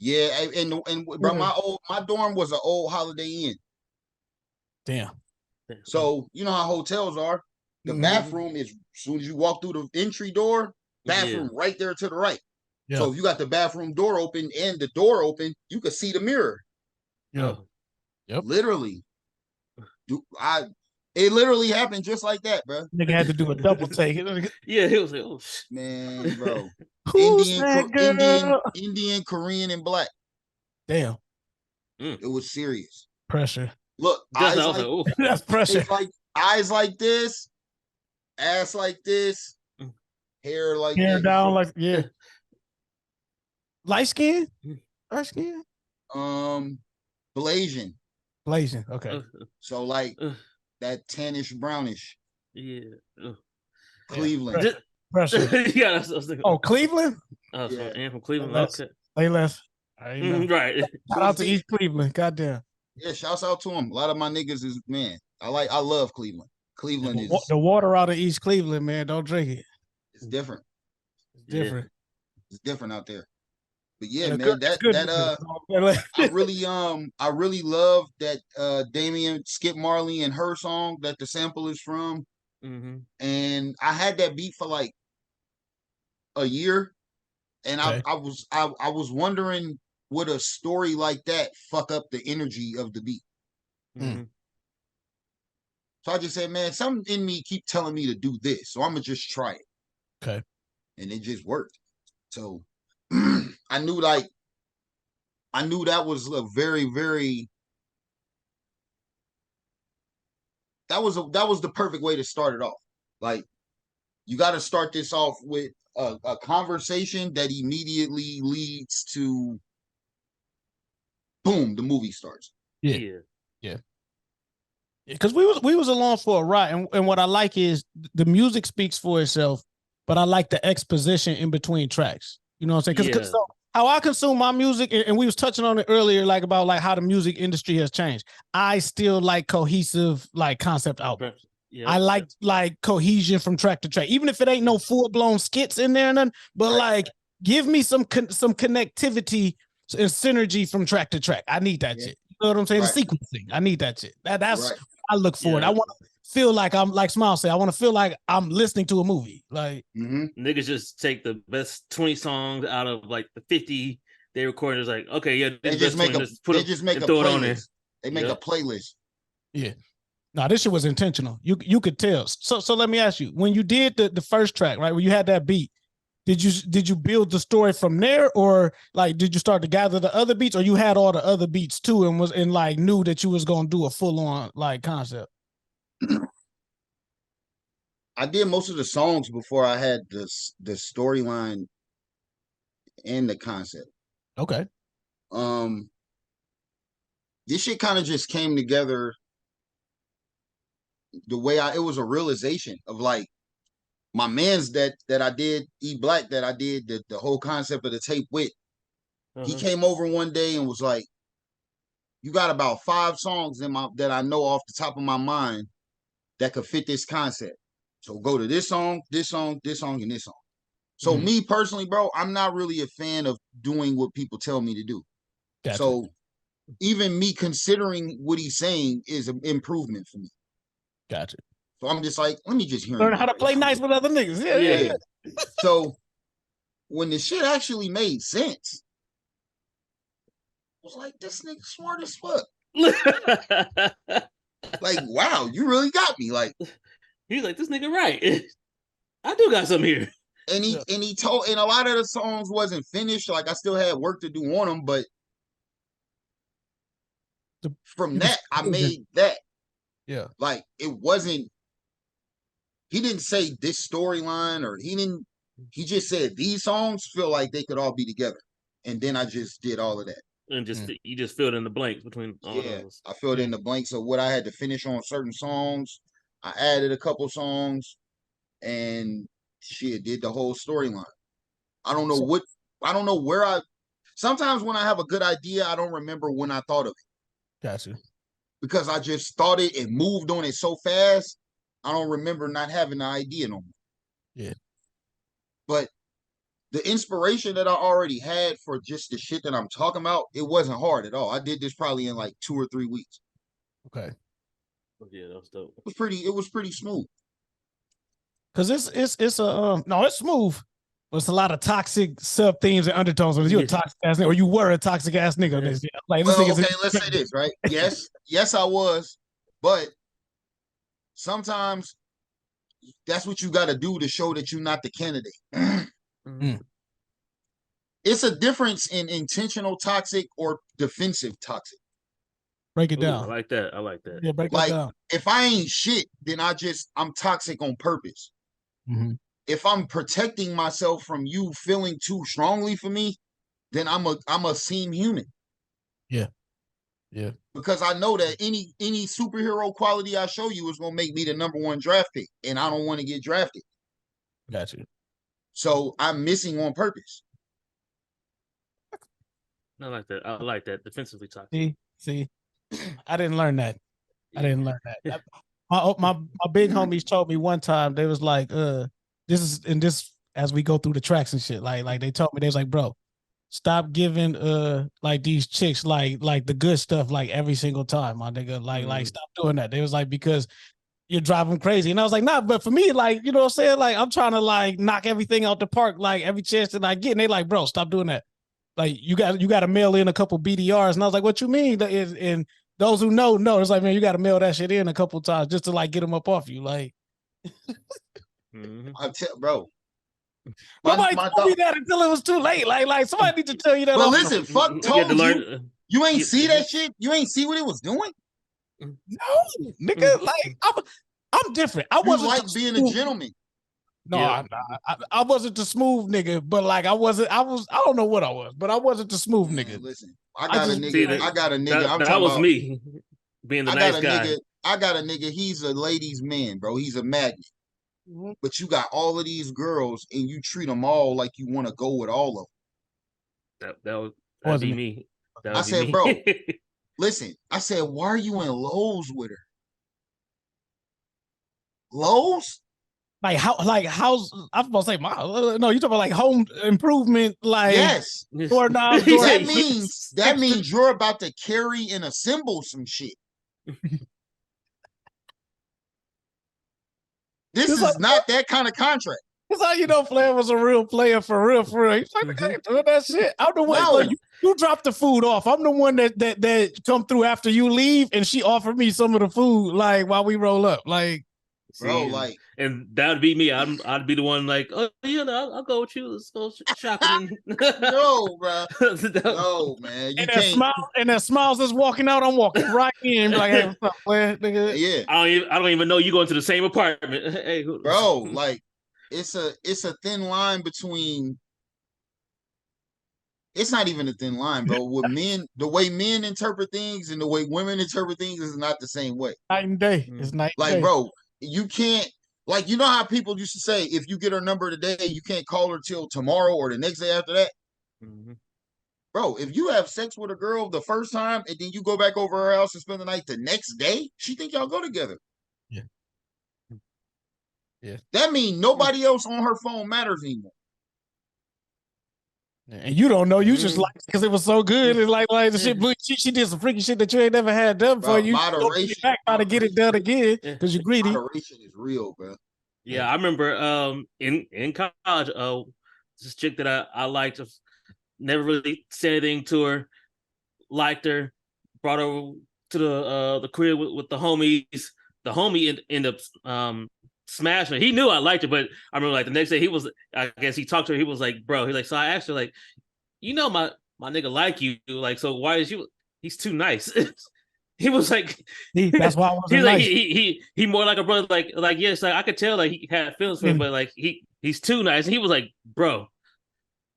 Yeah, and bro, my dorm was an old Holiday Inn. Damn. So you know how hotels are. The bathroom is as soon as you walk through the entry door, bathroom right there to the right. Yeah. So if you got the bathroom door open and the door open, you could see the mirror. Yeah. Yep. Literally. It literally happened just like that, bro. Nigga had to do a double take. Yeah, it was like, oh man, bro. Indian, Korean, and black. Damn. It was serious. Pressure. Look, that's pressure. It's like eyes like this, ass like this, hair like hair down like light skin, dark skin. Blasian. Okay. So like that tannish brownish. Yeah. Cleveland. Pressure. Yeah, that's what I was thinking. Oh, Cleveland. Oh, so and from Cleveland. Okay. They left. Right. Shout out to East Cleveland. Goddamn. Yeah, shouts out to them. A lot of my niggas is I love Cleveland. Cleveland is the water out of East Cleveland, man. Don't drink it. It's different. It's different out there. But yeah, man, I really love that Damian Skip Marley and her song that the sample is from. And I had that beat for like a year, and I was wondering, would a story like that fuck up the energy of the beat? So I just said, man, something in me keep telling me to do this, so I'm gonna just try it. Okay, and it just worked. So I knew that was a very, very that was the perfect way to start it off. Like, you got to start this off with a conversation that immediately leads to boom, the movie starts. Yeah. Because we was along for a ride, and what I like is the music speaks for itself. but I like the exposition in between tracks. You know what I'm saying? Because so how I consume my music, and we was touching on it earlier, like about like how the music industry has changed. I still like cohesive, like concept albums. Yep. I like cohesion from track to track, even if it ain't no full blown skits in there, and nothing, but like give me some connectivity and synergy from track to track. I need that shit. You know what I'm saying? The sequencing. I need that shit. That's I look for it. I want to feel like I'm like Smile say. I want to feel like I'm listening to a movie. Like niggas just take the best 20 songs out of like the 50 they recorded. It's like, okay, yeah, they just make a playlist. They make a playlist. Yeah. No, this shit was intentional. You could tell. So let me ask you, when you did the first track, right, where you had that beat, did you build the story from there, or like did you start to gather the other beats, or you had all the other beats too and like knew that you was gonna do a full on like concept? I did most of the songs before I had the storyline and the concept. Okay. This shit kind of just came together the way it was a realization of like my man's that I did E Black, that I did the whole concept of the tape with. He came over one day and was like, you got about 5 songs that I know off the top of my mind that could fit this concept. So go to this song, this song, this song, and this song. So me personally, bro, I'm not really a fan of doing what people tell me to do. Gotcha. So even me considering what he's saying is an improvement for me. Gotcha. So I'm just like, let me just hear learn how to play nice with other niggas. Yeah. So when the shit actually made sense, I was like, this nigga smart as fuck. Like, wow, you really got me. Like, he's like, this nigga right. I do got something here. And he told, and a lot of the songs wasn't finished. Like, I still had work to do on them, but from that, I made that. Yeah. Like, it wasn't, he didn't say this storyline, or he just said these songs feel like they could all be together. And then I just did all of that. And you just filled in the blanks between all those. I filled in the blanks of what I had to finish on certain songs. I added a couple songs and shit, did the whole storyline. I don't know where sometimes when I have a good idea, I don't remember when I thought of it. Gotcha. Because I just thought it and moved on it so fast, I don't remember not having the idea no more. Yeah. But the inspiration that I already had for just the shit that I'm talking about, it wasn't hard at all. I did this probably in like 2 or 3 weeks. Okay. Yeah, that was dope. It was pretty smooth. Cause it's smooth. But it's a lot of toxic sub themes and undertones. You're a toxic ass nigga, or you were a toxic ass nigga. Yeah. Like, this okay, let's say this, right? Yes, I was, but sometimes that's what you got to do to show that you're not the candidate. It's a difference in intentional toxic or defensive toxic. Break it down. I like that. Yeah, break it down. If I ain't shit, then I'm toxic on purpose. Mm-hmm. If I'm protecting myself from you feeling too strongly for me, then I'm a seem human. Yeah. Yeah. Because I know that any superhero quality I show you is gonna make me the #1 draft pick, and I don't want to get drafted. Got you. So I'm missing on purpose. I like that. Defensively toxic. See, I didn't learn that. My big homies told me one time, they was like, this as we go through the tracks and shit, like they told me, they was like, bro, stop giving like these chicks like the good stuff like every single time, my nigga. Like stop doing that. They was like, because you're driving crazy. And I was like, nah, but for me, like, you know what I'm saying? Like, I'm trying to like knock everything out the park, like every chance that I get. And they like, bro, stop doing that. Like, you got to mail in a couple BDRs. And I was like, what you mean? And those who know, it's like, man, you got to mail that shit in a couple times just to like get them up off you. Like, I tell, bro. Nobody told me that until it was too late. Like somebody needs to tell you that. But listen, fuck told you. You ain't see that shit. You ain't see what it was doing. No, nigga. Like I'm different. I wasn't like being a gentleman. No, yeah. I wasn't the smooth nigga, but like I don't know what I was, but I wasn't the smooth nigga. Listen, I got a nigga. That was me being the nice guy. I got a nigga. He's a ladies' man, bro. He's a magnet. but you got all of these girls and you treat them all like you want to go with all of them. That'd Wasn't be it? me. That I would be said, me. bro, listen, I said, why are you in Lowe's with her? Lowe's? Like house. I was supposed to say no. You talking about like home improvement, like Yes. doorknobs, He door said, That means you're about to carry and assemble some shit. This is not that kind of contract. That's how you know Flair was a real player for real, for real. He's like, I ain't doing that shit. I'm the one. No. Like, you drop the food off. I'm the one that come through after you leave, and she offered me some of the food like while we roll up. Like, bro, like, and that would be me. I'd be the one like, oh, you know, I'll go with you. Let's go shopping. No, bro. No, man. You and can't. That smiles is walking out. I'm walking right in. Be like, hey, what's up, Flair? Nigga? Yeah. I don't even know you going to the same apartment. Hey, bro, like, it's a thin line between. It's not even a thin line, bro. With men, the way men interpret things and the way women interpret things is not the same way. Night and day. It's night and day. Like, bro, you can't. Like, you know how people used to say, if you get her number today, you can't call her till tomorrow or the next day after that. Mm-hmm. Bro, if you have sex with a girl the first time and then you go back over her house and spend the night the next day, she think y'all go together. Yeah. Yeah. That means nobody else on her phone matters anymore. And you don't know, you just like because it was so good. It's like the shit. She did some freaky shit that you ain't never had done before. You moderation, back try to get it done again because you're greedy. Moderation is real, bro. Yeah, I remember in college, this chick that I liked, never really said anything to her, liked her, brought her to the crib with the homies. The homie ended up smashing her. He knew I liked her, but I remember like the next day I guess he talked to her. He was like, bro, he's like, so I asked her like, you know, my nigga like you, like, so why is you? He's too nice. He was like, that's why I was like nice. he more like a brother, like yes, like I could tell like he had feelings for him, but like he's too nice. And he was like, bro,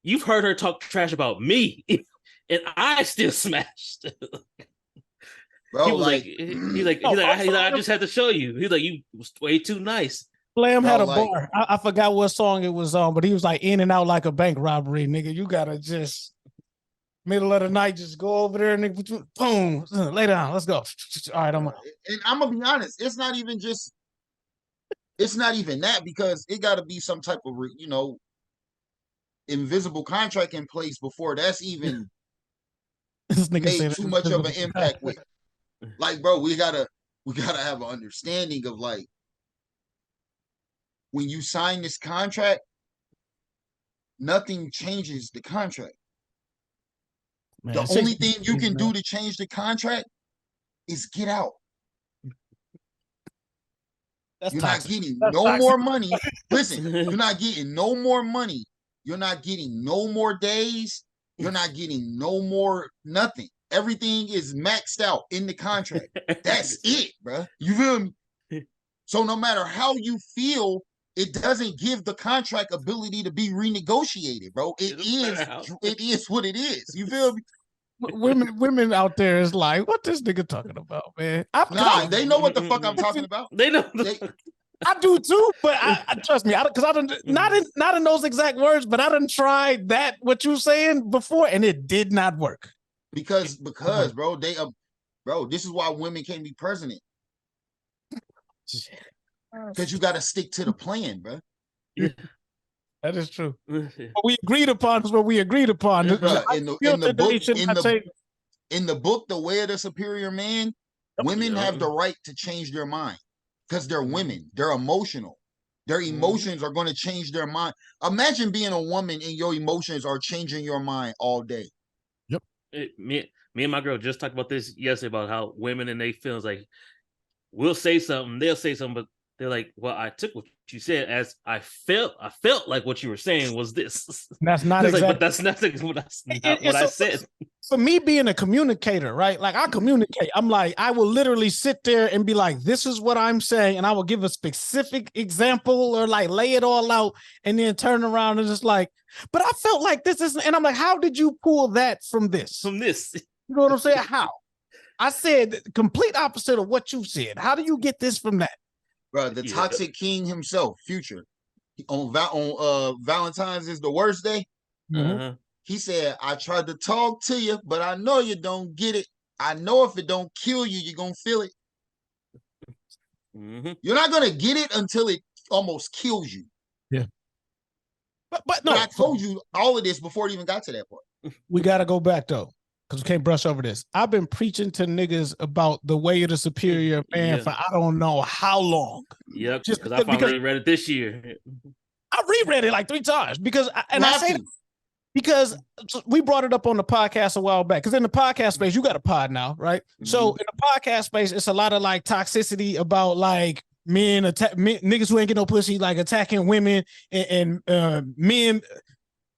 you've heard her talk trash about me, and I still smashed. Bro, he was he's like, I just had to show you. He's like, you was way too nice. Flam had a bar. I forgot what song it was on, but he was like in and out like a bank robbery, nigga. You gotta just middle of the night, just go over there and boom, lay down. Let's go. All right, and I'm gonna be honest, it's not even that, because it got to be some type of invisible contract in place before that's even made too much of an impact with. Like, bro, we gotta have an understanding of like, when you sign this contract, nothing changes the contract. Man, the only thing you can do to change the contract is get out. You're not getting no more money. Listen, you're not getting no more money. You're not getting no more days. You're not getting no more nothing. Everything is maxed out in the contract. That's it, bro. You feel me? So no matter how you feel, it doesn't give the contract ability to be renegotiated, bro. It is what it is. You feel me? Women out there is like, what this nigga talking about, man? They know what the fuck I'm talking about. They know. I do too, but I trust me, because I don't not in those exact words, but I done tried that what you saying before, and it did not work. Because bro, this is why women can't be president. Because you got to stick to the plan, bro. Yeah. That is true. What we agreed upon is what we agreed upon. In the book, The Way of the Superior Man, women have the right to change their mind because they're women. They're emotional. Their emotions are going to change their mind. Imagine being a woman and your emotions are changing your mind all day. Yep. Me and my girl just talked about this yesterday about how women and they feels like we'll say something, they'll say something, but they're like, well, I took what you said as I felt like what you were saying was this. That's not exactly. Like, but that's not what I said. For me being a communicator, right? Like I communicate. I'm like, I will literally sit there and be like, this is what I'm saying. And I will give a specific example or like lay it all out and then turn around and just like, but I felt like this isn't. And I'm like, how did you pull that from this? From this. You know what I'm saying? How? I said the complete opposite of what you said. How do you get this from that? bro. The toxic king himself, Future, on Valentine's is the worst day. Uh-huh. He said, "I tried to talk to you, but I know you don't get it. I know if it don't kill you, you're gonna feel it. You're not gonna get it until it almost kills you." Yeah. But no, I told you all of this before it even got to that part. We gotta go back though, because we can't brush over this. I've been preaching to niggas about the way of the superior man for I don't know how long. Yep, because I finally read it this year. I reread it like 3 times because we brought it up on the podcast a while back. Because in the podcast space, you got a pod now, right? So in the podcast space, it's a lot of like toxicity about like men niggas who ain't get no pussy, like attacking women and men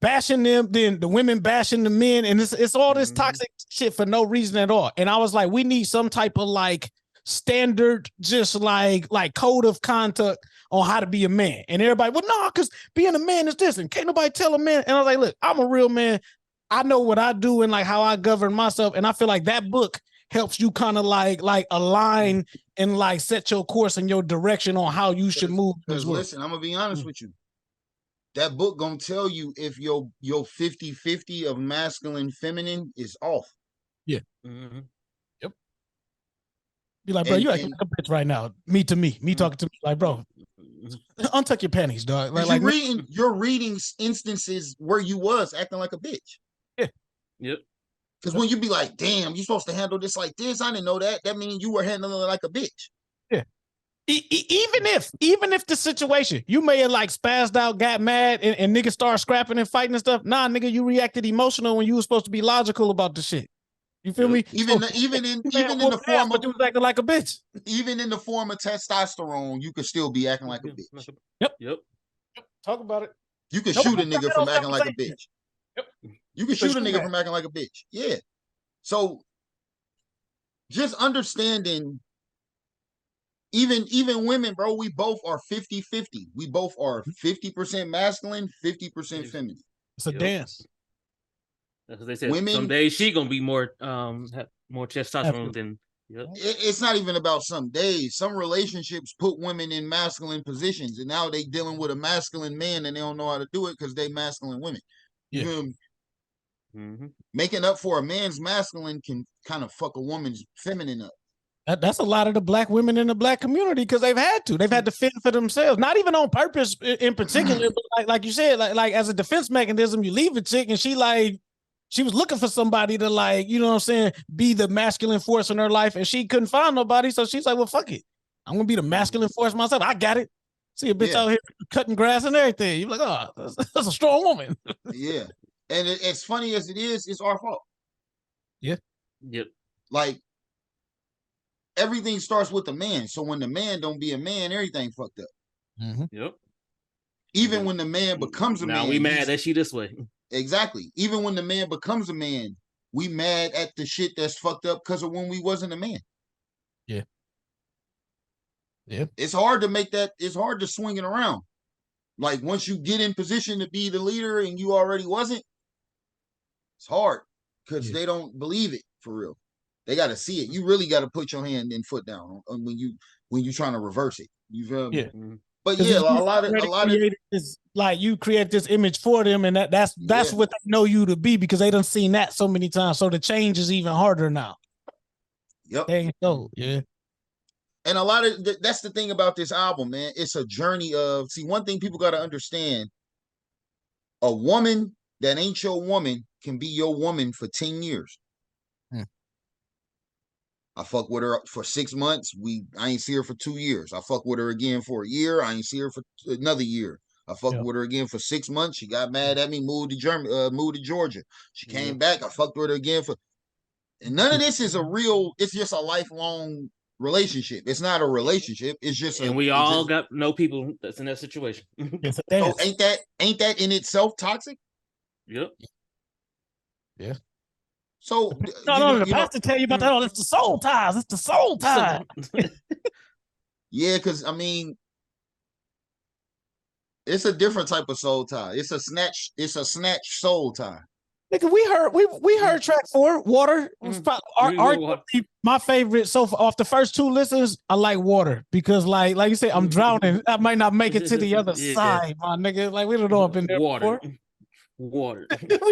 bashing them, then the women bashing the men, and it's all this toxic shit for no reason at all. And I was like, we need some type of like standard, just like code of conduct on how to be a man. And everybody, well, no, because being a man is this, and can't nobody tell a man. And I was like, look, I'm a real man. I know what I do and like how I govern myself. And I feel like that book helps you kind of like align and like set your course and your direction on how you should move. Because listen, I'm gonna be honest with you. That book gonna tell you if your 50-50 of masculine feminine is off. Yeah. Yep. Be like, bro, you acting like a bitch right now. Me talking to me, like, bro, untuck your panties, dog. Like you're reading instances where you was acting like a bitch. Yeah. Yep. Because when you be like, damn, you're supposed to handle this like this. I didn't know that. That means you were handling it like a bitch. Yeah. Even if the situation, you may have like spazzed out, got mad, and niggas start scrapping and fighting and stuff. Nah, nigga, you reacted emotional when you were supposed to be logical about the shit. You feel me? Even in the form of, you was acting like a bitch. Even in the form of testosterone, you could still be acting like a bitch. Yep. Talk about it. You can shoot a nigga from acting like a bitch. Yep. You can shoot a nigga from acting like a bitch. Yeah. So just understanding, even women, bro, we both are 50-50. We both are 50% masculine, 50% feminine. It's a dance. That's what they said. Women, some days she gonna be more testosterone than. Yep. It's not even about some days. Some relationships put women in masculine positions, and now they dealing with a masculine man, and they don't know how to do it because they masculine women. Yeah. Making up for a man's masculine can kind of fuck a woman's feminine up. That's a lot of the black women in the black community because they've had to fend for themselves, not even on purpose in particular, but like you said, like as a defense mechanism, you leave a chick and she was looking for somebody to like, you know what I'm saying, be the masculine force in her life, and she couldn't find nobody, so she's like, well, fuck it, I'm gonna be the masculine force myself. I got it. See a bitch out here cutting grass and everything. You're like, oh, that's a strong woman. Yeah. And as funny as it is, it's our fault. Yeah. Yep. Like, everything starts with the man. So when the man don't be a man, everything fucked up. Yep. Even when the man becomes a man. Now we mad that she this way. Exactly. Even when the man becomes a man, we mad at the shit that's fucked up because of when we wasn't a man. Yeah. Yeah. It's hard to make that. It's hard to swing it around. Like once you get in position to be the leader and you already wasn't, it's hard because they don't believe it for real. They got to see it. You really got to put your hand and foot down when you trying to reverse it. You feel me? Yeah. But yeah, a lot of this, like you create this image for them, and that's what they know you to be because they done seen that so many times. So the change is even harder now. Yep. There you go. Yeah. And a lot of that's the thing about this album, man. It's a journey of one thing people got to understand. A woman that ain't your woman can be your woman for 10 years. I fuck with her for 6 months. I ain't see her for 2 years. I fuck with her again for a year. I ain't see her for another year. I fucked with her again for 6 months. She got mad at me, moved to Georgia. She came back. I fucked with her again and none of this is it's just a lifelong relationship. It's not a relationship. It's just we all know people that's in that situation. So ain't that in itself toxic? Yep. Yeah. So no, the pastor tell you about that. Oh, it's the soul ties. It's the soul tie. Yeah, because I mean, it's a different type of soul tie. It's a snatch soul tie. Nigga, we heard track 4, Water. Was arguably my favorite. So off the first 2 listens, I like Water because like you said, I'm drowning. I might not make it to the other side, my nigga. Like we don't know I've been there before. Water.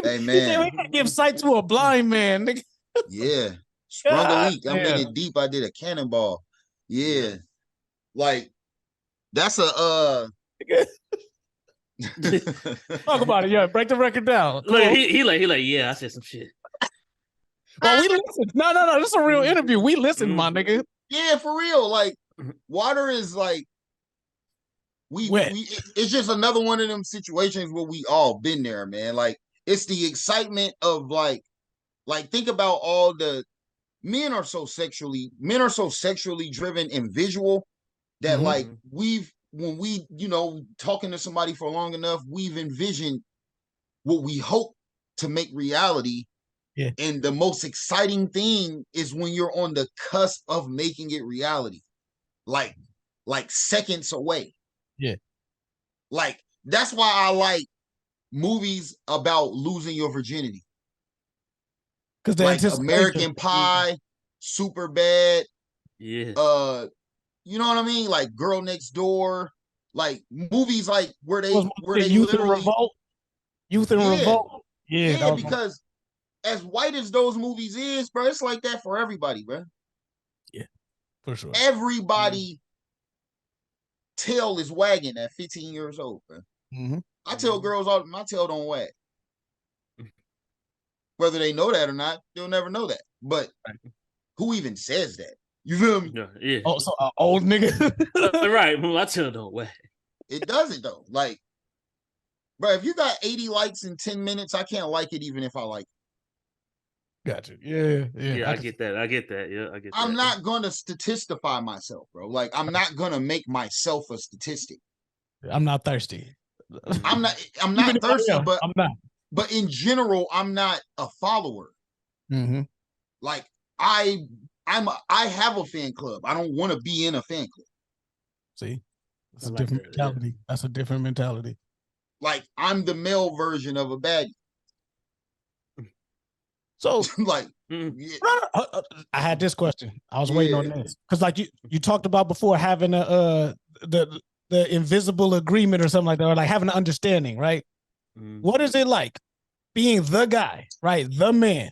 Hey man, we can give sight to a blind man, nigga. Yeah, sprung a leak. I'm in it deep. I did a cannonball. Yeah, like that's a Talk about it. Yeah, break the record down. Look, he like, yeah, I said some shit. Well, we listened. No. This is a real interview. We listened, my nigga. Yeah, for real. Like, Water is like we it's just another one of them situations where we all been there, man. Like, it's the excitement of like think about all the men are so sexually driven and visual that like when we talking to somebody for long enough, we've envisioned what we hope to make reality. Yeah. And the most exciting thing is when you're on the cusp of making it reality. Like seconds away. Yeah. Like that's why I like movies about losing your virginity. Because like American Pie, Super Bad. Yeah. You know what I mean? Like Girl Next Door, like movies like where they Youth and Revolt. Youth and Revolt. Yeah, because as white as those movies is, bro, it's like that for everybody, bro. Yeah, for sure. Everybody tail is wagging at 15 years old, bro. I tell girls all my tail don't wag. Whether they know that or not, they'll never know that. But who even says that? You feel me? Yeah. Oh, so old nigga. Right. My tail don't wag. It doesn't though. Like, bro, if you got 80 likes in 10 minutes, I can't like it even if I like it. Gotcha. Yeah. I get that. Yeah, I get that. I'm not gonna statistify myself, bro. Like, I'm not gonna make myself a statistic. I'm not thirsty. I'm not thirsty, but I'm not. But in general, I'm not a follower. Like I have a fan club. I don't want to be in a fan club. See, that's a different mentality. That's a different mentality. Like I'm the male version of a baddie. So like, I had this question. I was waiting on this because, like you talked about before, having the invisible agreement or something like that, or like having an understanding, right? What is it like being the guy, right? The man.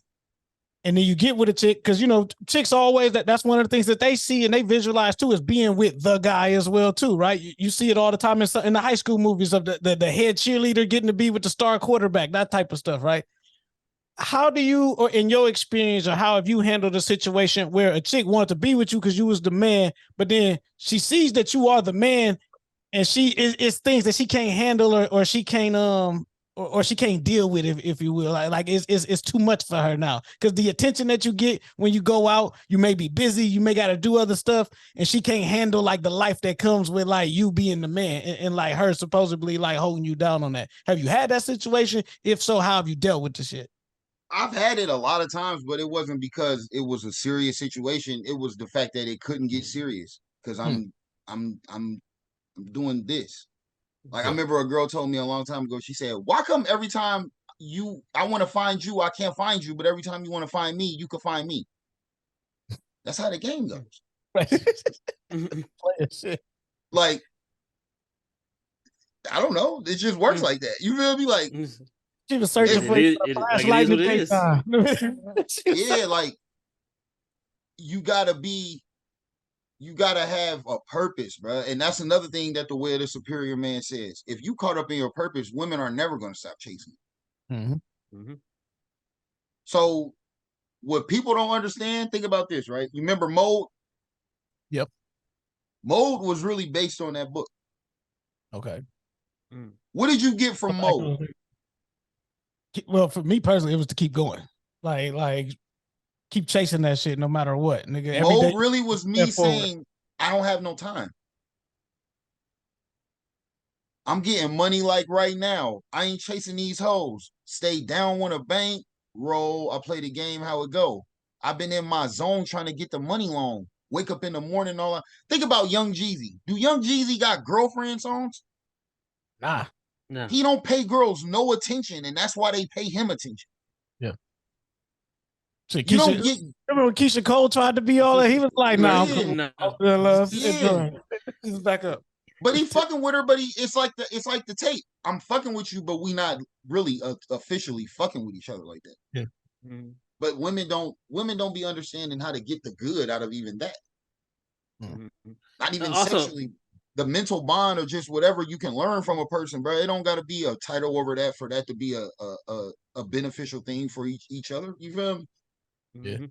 And then you get with a chick, because chicks always that's one of the things that they see and they visualize too, is being with the guy as well too, right? You see it all the time in the high school movies of the head cheerleader getting to be with the star quarterback, that type of stuff, right? How do you, or in your experience, or how have you handled a situation where a chick wanted to be with you because you was the man, but then she sees that you are the man, and she is things that she can't handle or she can't or she can't deal with it, if you will. Like it's too much for her now, because the attention that you get when you go out, you may be busy, you may got to do other stuff, and she can't handle like the life that comes with like you being the man and like her supposedly like holding you down on that. Have you had that situation? If so, how have you dealt with the shit? I've had it a lot of times, but it wasn't because it was a serious situation. It was the fact that it couldn't get serious because I'm doing this. Like, I remember a girl told me a long time ago, she said, why come every time I want to find you, I can't find you, but every time you want to find me, you can find me. That's how the game goes. Like, I don't know. It just works like that. You feel me? Like, she was searching for a flashlight in the daytime. Yeah, like, you gotta have a purpose, bro. And that's another thing that the way of the superior man says. If you caught up in your purpose, women are never going to stop chasing you. So what people don't understand, think about this, right? You remember Mode? Yep. Mode was really based on that book. Okay. What did you get from Mode? Well, for me personally, it was to keep going. Like keep chasing that shit no matter what, nigga. Mode really was me saying, I don't have no time. I'm getting money like right now. I ain't chasing these hoes. Stay down on a bank, roll. I play the game how it go. I've been in my zone trying to get the money long. Wake up in the morning, all that. Think about Young Jeezy. Do Young Jeezy got girlfriend songs? Nah. He don't pay girls no attention, and that's why they pay him attention. Shit, You Keisha, don't get. remember when Keisha Cole tried to be all that? He was like, "Nah, I'm cool. Nah. Love, Yeah. enjoy. He's back up." But he fucking with her, but it's like the tape. I'm fucking with you, but we not really officially fucking with each other like that. Yeah. Mm-hmm. But women don't be understanding how to get the good out of even that. Mm-hmm. Not even Also, sexually. The mental bond or just whatever you can learn from a person, bro. It don't got to be a title over that for that to be a beneficial thing for each other. You feel me? Yeah. Mm-hmm.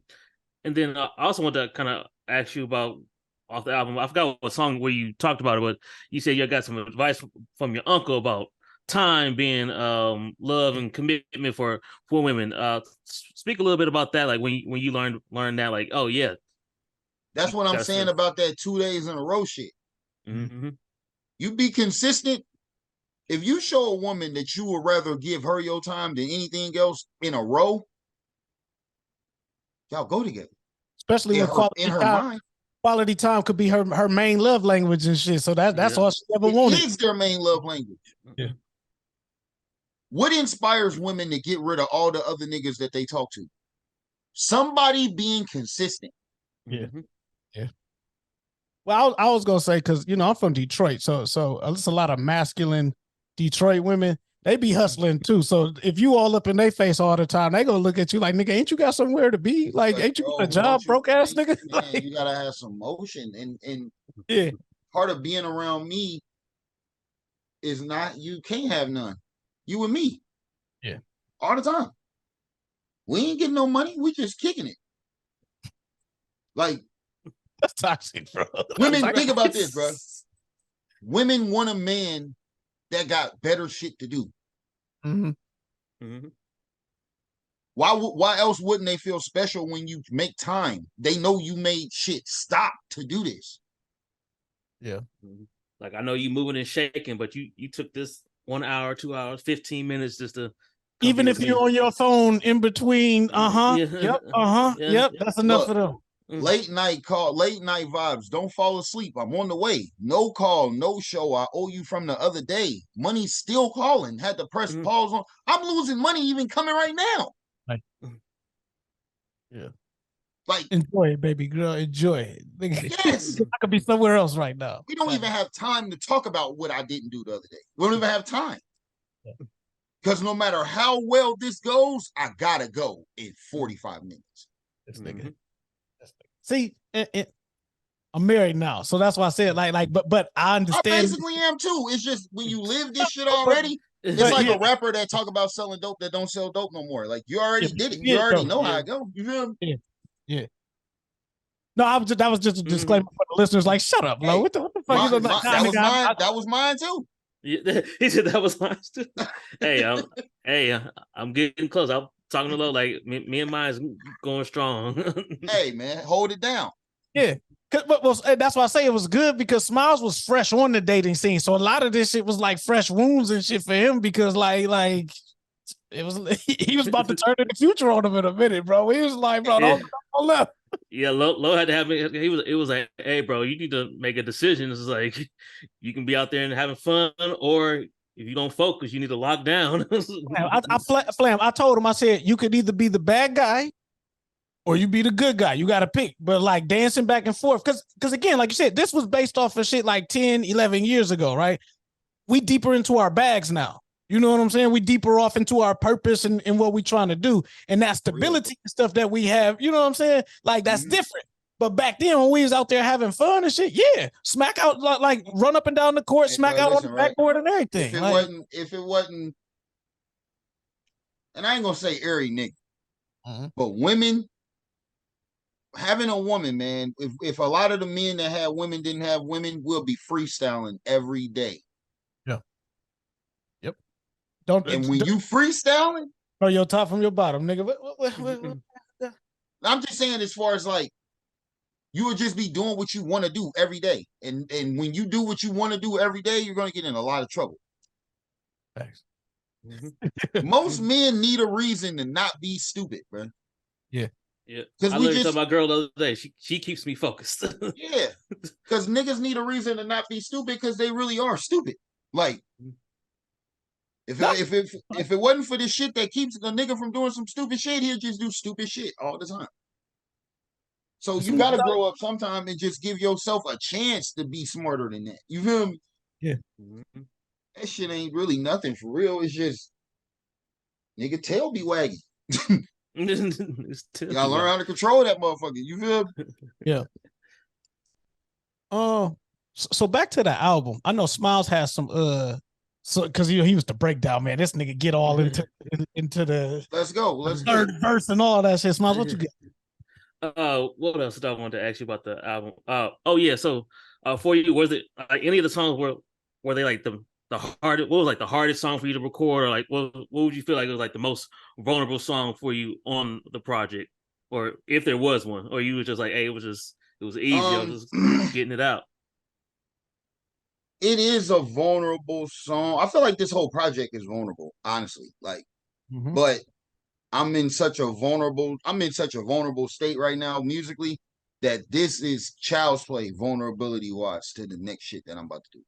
And then I also want to kind of ask you about off the album. I forgot what song where you talked about it, but you said you got some advice from your uncle about time being love and commitment for women. Speak a little bit about that, like when you learned that, like, oh yeah, that's what I'm saying about that 2 days in a row shit. Mm-hmm. You be consistent. If you show a woman that you would rather give her your time than anything else in a row, y'all go together. Especially in when her mind. Quality time could be her main love language and shit. So that's all she ever wanted. It is their main love language. Yeah. What inspires women to get rid of all the other niggas that they talk to? Somebody being consistent. Yeah. Yeah. Well, I was gonna say, because I'm from Detroit, so it's a lot of masculine Detroit women. They be hustling too. So if you all up in their face all the time, they gonna look at you like, nigga, ain't you got somewhere to be? Like, ain't you got a job, broke ass nigga? Man, you gotta have some motion, and yeah, part of being around me is not you can't have none. You and me, yeah, all the time. We ain't getting no money. We just kicking it. Like that's toxic, bro. Women, think about this, bro. Women want a man that got better shit to do. Mm-hmm. Mm-hmm. Why else wouldn't they feel special when you make time? They know you made shit stop to do this. Yeah. Mm-hmm. Like, I know you moving and shaking, but you took this 1 hour, 2 hours, 15 minutes just to even if you're on your phone in between, Yeah. yep, yep, that's enough for them. Late night vibes. Don't fall asleep. I'm on the way. No call, no show. I owe you from the other day. Money's still calling. Had to press pause on. I'm losing money even coming right now. Like, yeah. Like, enjoy it, baby girl. Enjoy it. Yes. I could be somewhere else right now. We don't even have time to talk about what I didn't do the other day. We don't even have time. Because no matter how well this goes, I gotta go in 45 minutes. This nigga. See, I'm married now, so that's why I said but I understand. I basically am too. It's just when you live this shit already, it's like a rapper that talk about selling dope that don't sell dope no more. Like, you already did it. You already know how it go. You feel me? Yeah. No, that was just a disclaimer for the listeners. Like, shut up, Lo. What the fuck? That was mine too. Yeah, he said that was mine too. I'm getting close. I'm talking to Lo, like me and mine's going strong. Hey man, hold it down. Yeah. But that's why I say it was good, because Smiles was fresh on the dating scene. So a lot of this shit was like fresh wounds and shit for him, because like it was he was about to turn in the future on him in a minute, bro. He was like, bro, don't left. Yeah, Lo had to have me. It was like, hey, bro, you need to make a decision. It's like, you can be out there and having fun, or if you don't focus, you need to lock down. I told him, I said, you could either be the bad guy or you be the good guy. You got to pick. But like dancing back and forth, because again, like you said, this was based off of shit like 10, 11 years ago, right? We deeper into our bags now. You know what I'm saying? We deeper off into our purpose and what we trying to do. And that stability and stuff that we have, you know what I'm saying? Like, that's different. But back then, when we was out there having fun and shit, yeah, smack out, like run up and down the court, smack out on the backboard and everything. If it wasn't, and I ain't gonna say every nigga, but women, having a woman, man, if a lot of the men that had women didn't have women, we'll be freestyling every day. Yeah. Yep. And when you freestyling, your top from your bottom, nigga. I'm just saying, as far as like, you would just be doing what you want to do every day. And when you do what you want to do every day, you're going to get in a lot of trouble. Thanks. Most men need a reason to not be stupid, bro. Yeah. Because I literally told my girl the other day, she keeps me focused. Yeah. Because niggas need a reason to not be stupid, because they really are stupid. Like, If it wasn't for this shit that keeps the nigga from doing some stupid shit, he'll just do stupid shit all the time. So you gotta grow up sometime and just give yourself a chance to be smarter than that. You feel me? Yeah. That shit ain't really nothing for real. It's just nigga tail be wagging. You gotta learn how to control that motherfucker. You feel me? Yeah. So back to the album. I know Smiles has some so because he was the breakdown man. This nigga get all into the let's go third verse and all that shit. Smiles, what you get? What else did I want to ask you about the album? Oh yeah, so for you, was it like any of the songs were they like the hardest? What was like the hardest song for you to record, or like what would you feel like was like the most vulnerable song for you on the project, or if there was one, or you was just like, hey, it was easy, I was just getting it out. It is a vulnerable song. I feel like this whole project is vulnerable, honestly. Like, but I'm in such a vulnerable state right now musically that this is child's play vulnerability wise to the next shit that I'm about to do.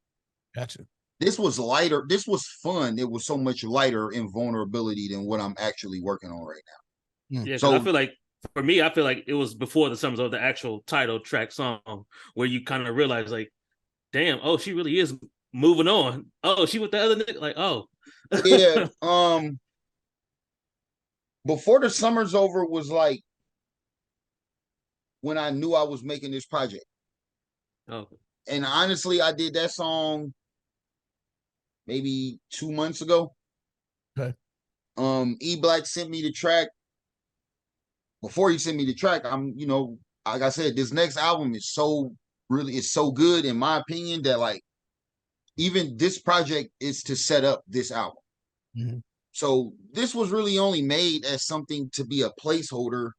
Gotcha. This was lighter. This was fun. It was so much lighter in vulnerability than what I'm actually working on right now. Yeah, so I feel like for me, I feel like it was before the Summers of the actual title track song where you kind of realize like, damn, oh, she really is moving on. Oh, she with the other nigga, like, oh. Yeah. Before the Summer's Over was like when I knew I was making this project. Oh. And honestly, I did that song maybe 2 months ago. Okay. E Black sent me the track. Before he sent me the track, I'm, like I said, this next album is so good in my opinion that like even this project is to set up this album. Mm-hmm. So this was really only made as something to be a placeholder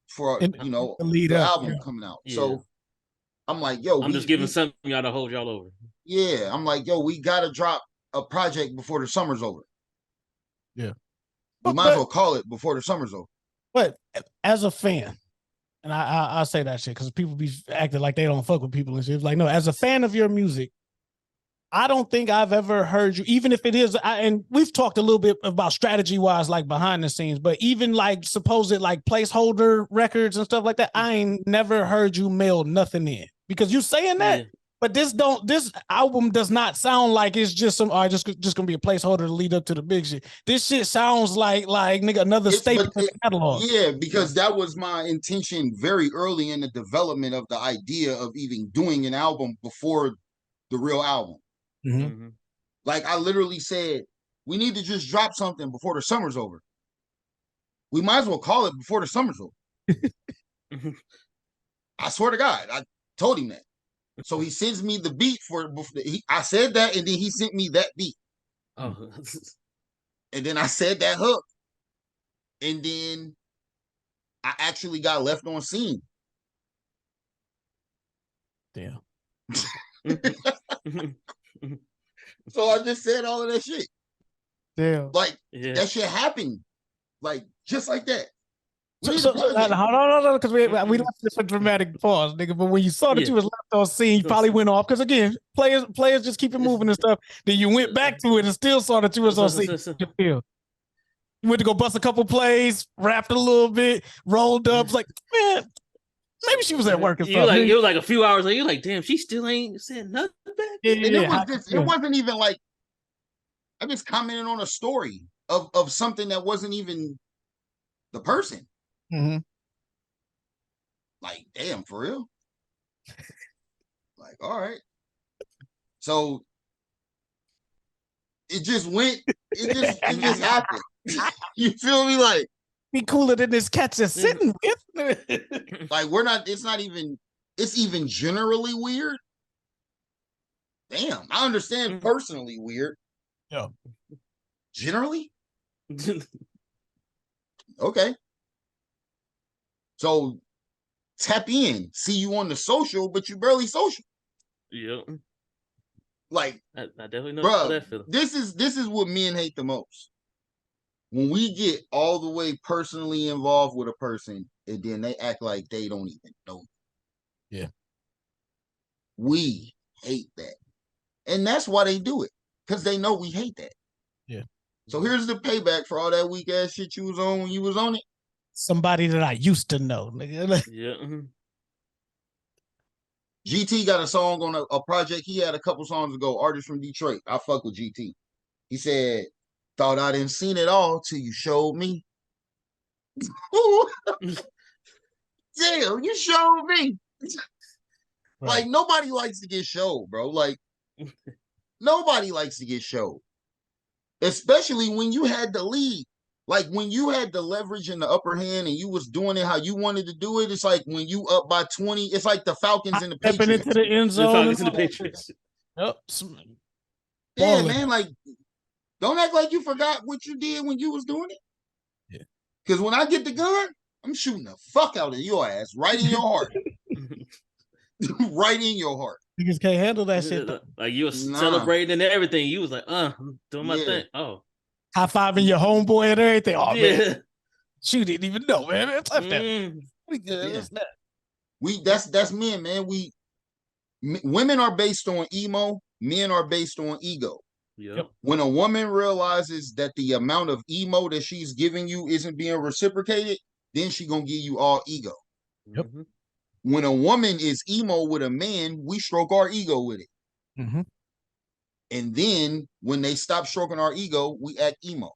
for the album coming out. Yeah. So I'm like, yo, I'm just giving something y'all to hold y'all over. Yeah, I'm like, yo, we gotta drop a project before the summer's over. Yeah, we might as well call it before the summer's over. But as a fan, and I say that shit because people be acting like they don't fuck with people and shit. It's like, no, as a fan of your music, I don't think I've ever heard you, even if it is, and we've talked a little bit about strategy-wise, like behind the scenes, but even like supposed like placeholder records and stuff like that, I ain't never heard you mail nothing in. Because you saying that, but this album does not sound like it's just some, all right, just gonna be a placeholder to lead up to the big shit. This shit sounds like nigga, another staple in the catalog. Yeah, because that was my intention very early in the development of the idea of even doing an album before the real album. Mm-hmm. Like I literally said, we need to just drop something before the summer's over. We might as well call it before the summer's over. I swear to God, I told him that. So he sends me the beat I said that, and then he sent me that beat. Oh. And then I said that hook. And then I actually got left on scene. Damn. So I just said all of that shit. Damn. Like, that shit happened. Like, just like that. Hold on, because we left this a dramatic pause, nigga. But when you saw that you was left on scene, you probably went off. Because again, players just keep it moving and stuff. Then you went back to it and still saw that you was on scene. You went to go bust a couple plays, rapped a little bit, rolled up. It's like, man, maybe she was at work. And it was like a few hours later. You're like, damn, she still ain't said nothing back. It wasn't even like I just commented on a story of something that wasn't even the person. Mm-hmm. Like, damn, for real? Like, all right. So it just happened. You feel me? Like, be cooler than this cat just sitting with. Like, it's even generally weird. Damn, I understand personally weird. Yeah. Generally? Okay. So tap in. See you on the social, but you barely social. Yeah. Like, I definitely know that feeling. This is what men hate the most. When we get all the way personally involved with a person, and then they act like they don't even know. Yeah. We hate that. And that's why they do it. Because they know we hate that. Yeah. So here's the payback for all that weak ass shit you was on when you was on it. Somebody that I used to know, nigga. Yeah. GT got a song on a project he had a couple songs ago. Artist from Detroit. I fuck with GT. He said, "Thought I didn't seen it all till you showed me." Damn, you showed me. Right. Like nobody likes to get showed, bro. Like nobody likes to get showed, especially when you had the lead. Like when you had the leverage in the upper hand and you was doing it how you wanted to do it. It's like when you up by 20. It's like the Falcons and the Stepping Patriots. into the end The zone. Falcons and the Patriots. Yep. Yeah, man. Like, don't act like you forgot what you did when you was doing it. Yeah. Because when I get the gun, I'm shooting the fuck out of your ass, right in your heart. Right in your heart. Niggas can't handle that shit. Like you were celebrating and everything. You was like, I'm doing my thing. Oh. High fiving your homeboy and everything. Oh man. She didn't even know, man. We good. Yeah. That's that. That's men, man. Women are based on emo, men are based on ego. Yep. When a woman realizes that the amount of emo that she's giving you isn't being reciprocated, then she gonna give you all ego. Yep. When a woman is emo with a man, we stroke our ego with it. Mm-hmm. And then when they stop stroking our ego, we act emo.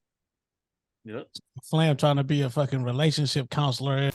Yep. Flam trying to be a fucking relationship counselor.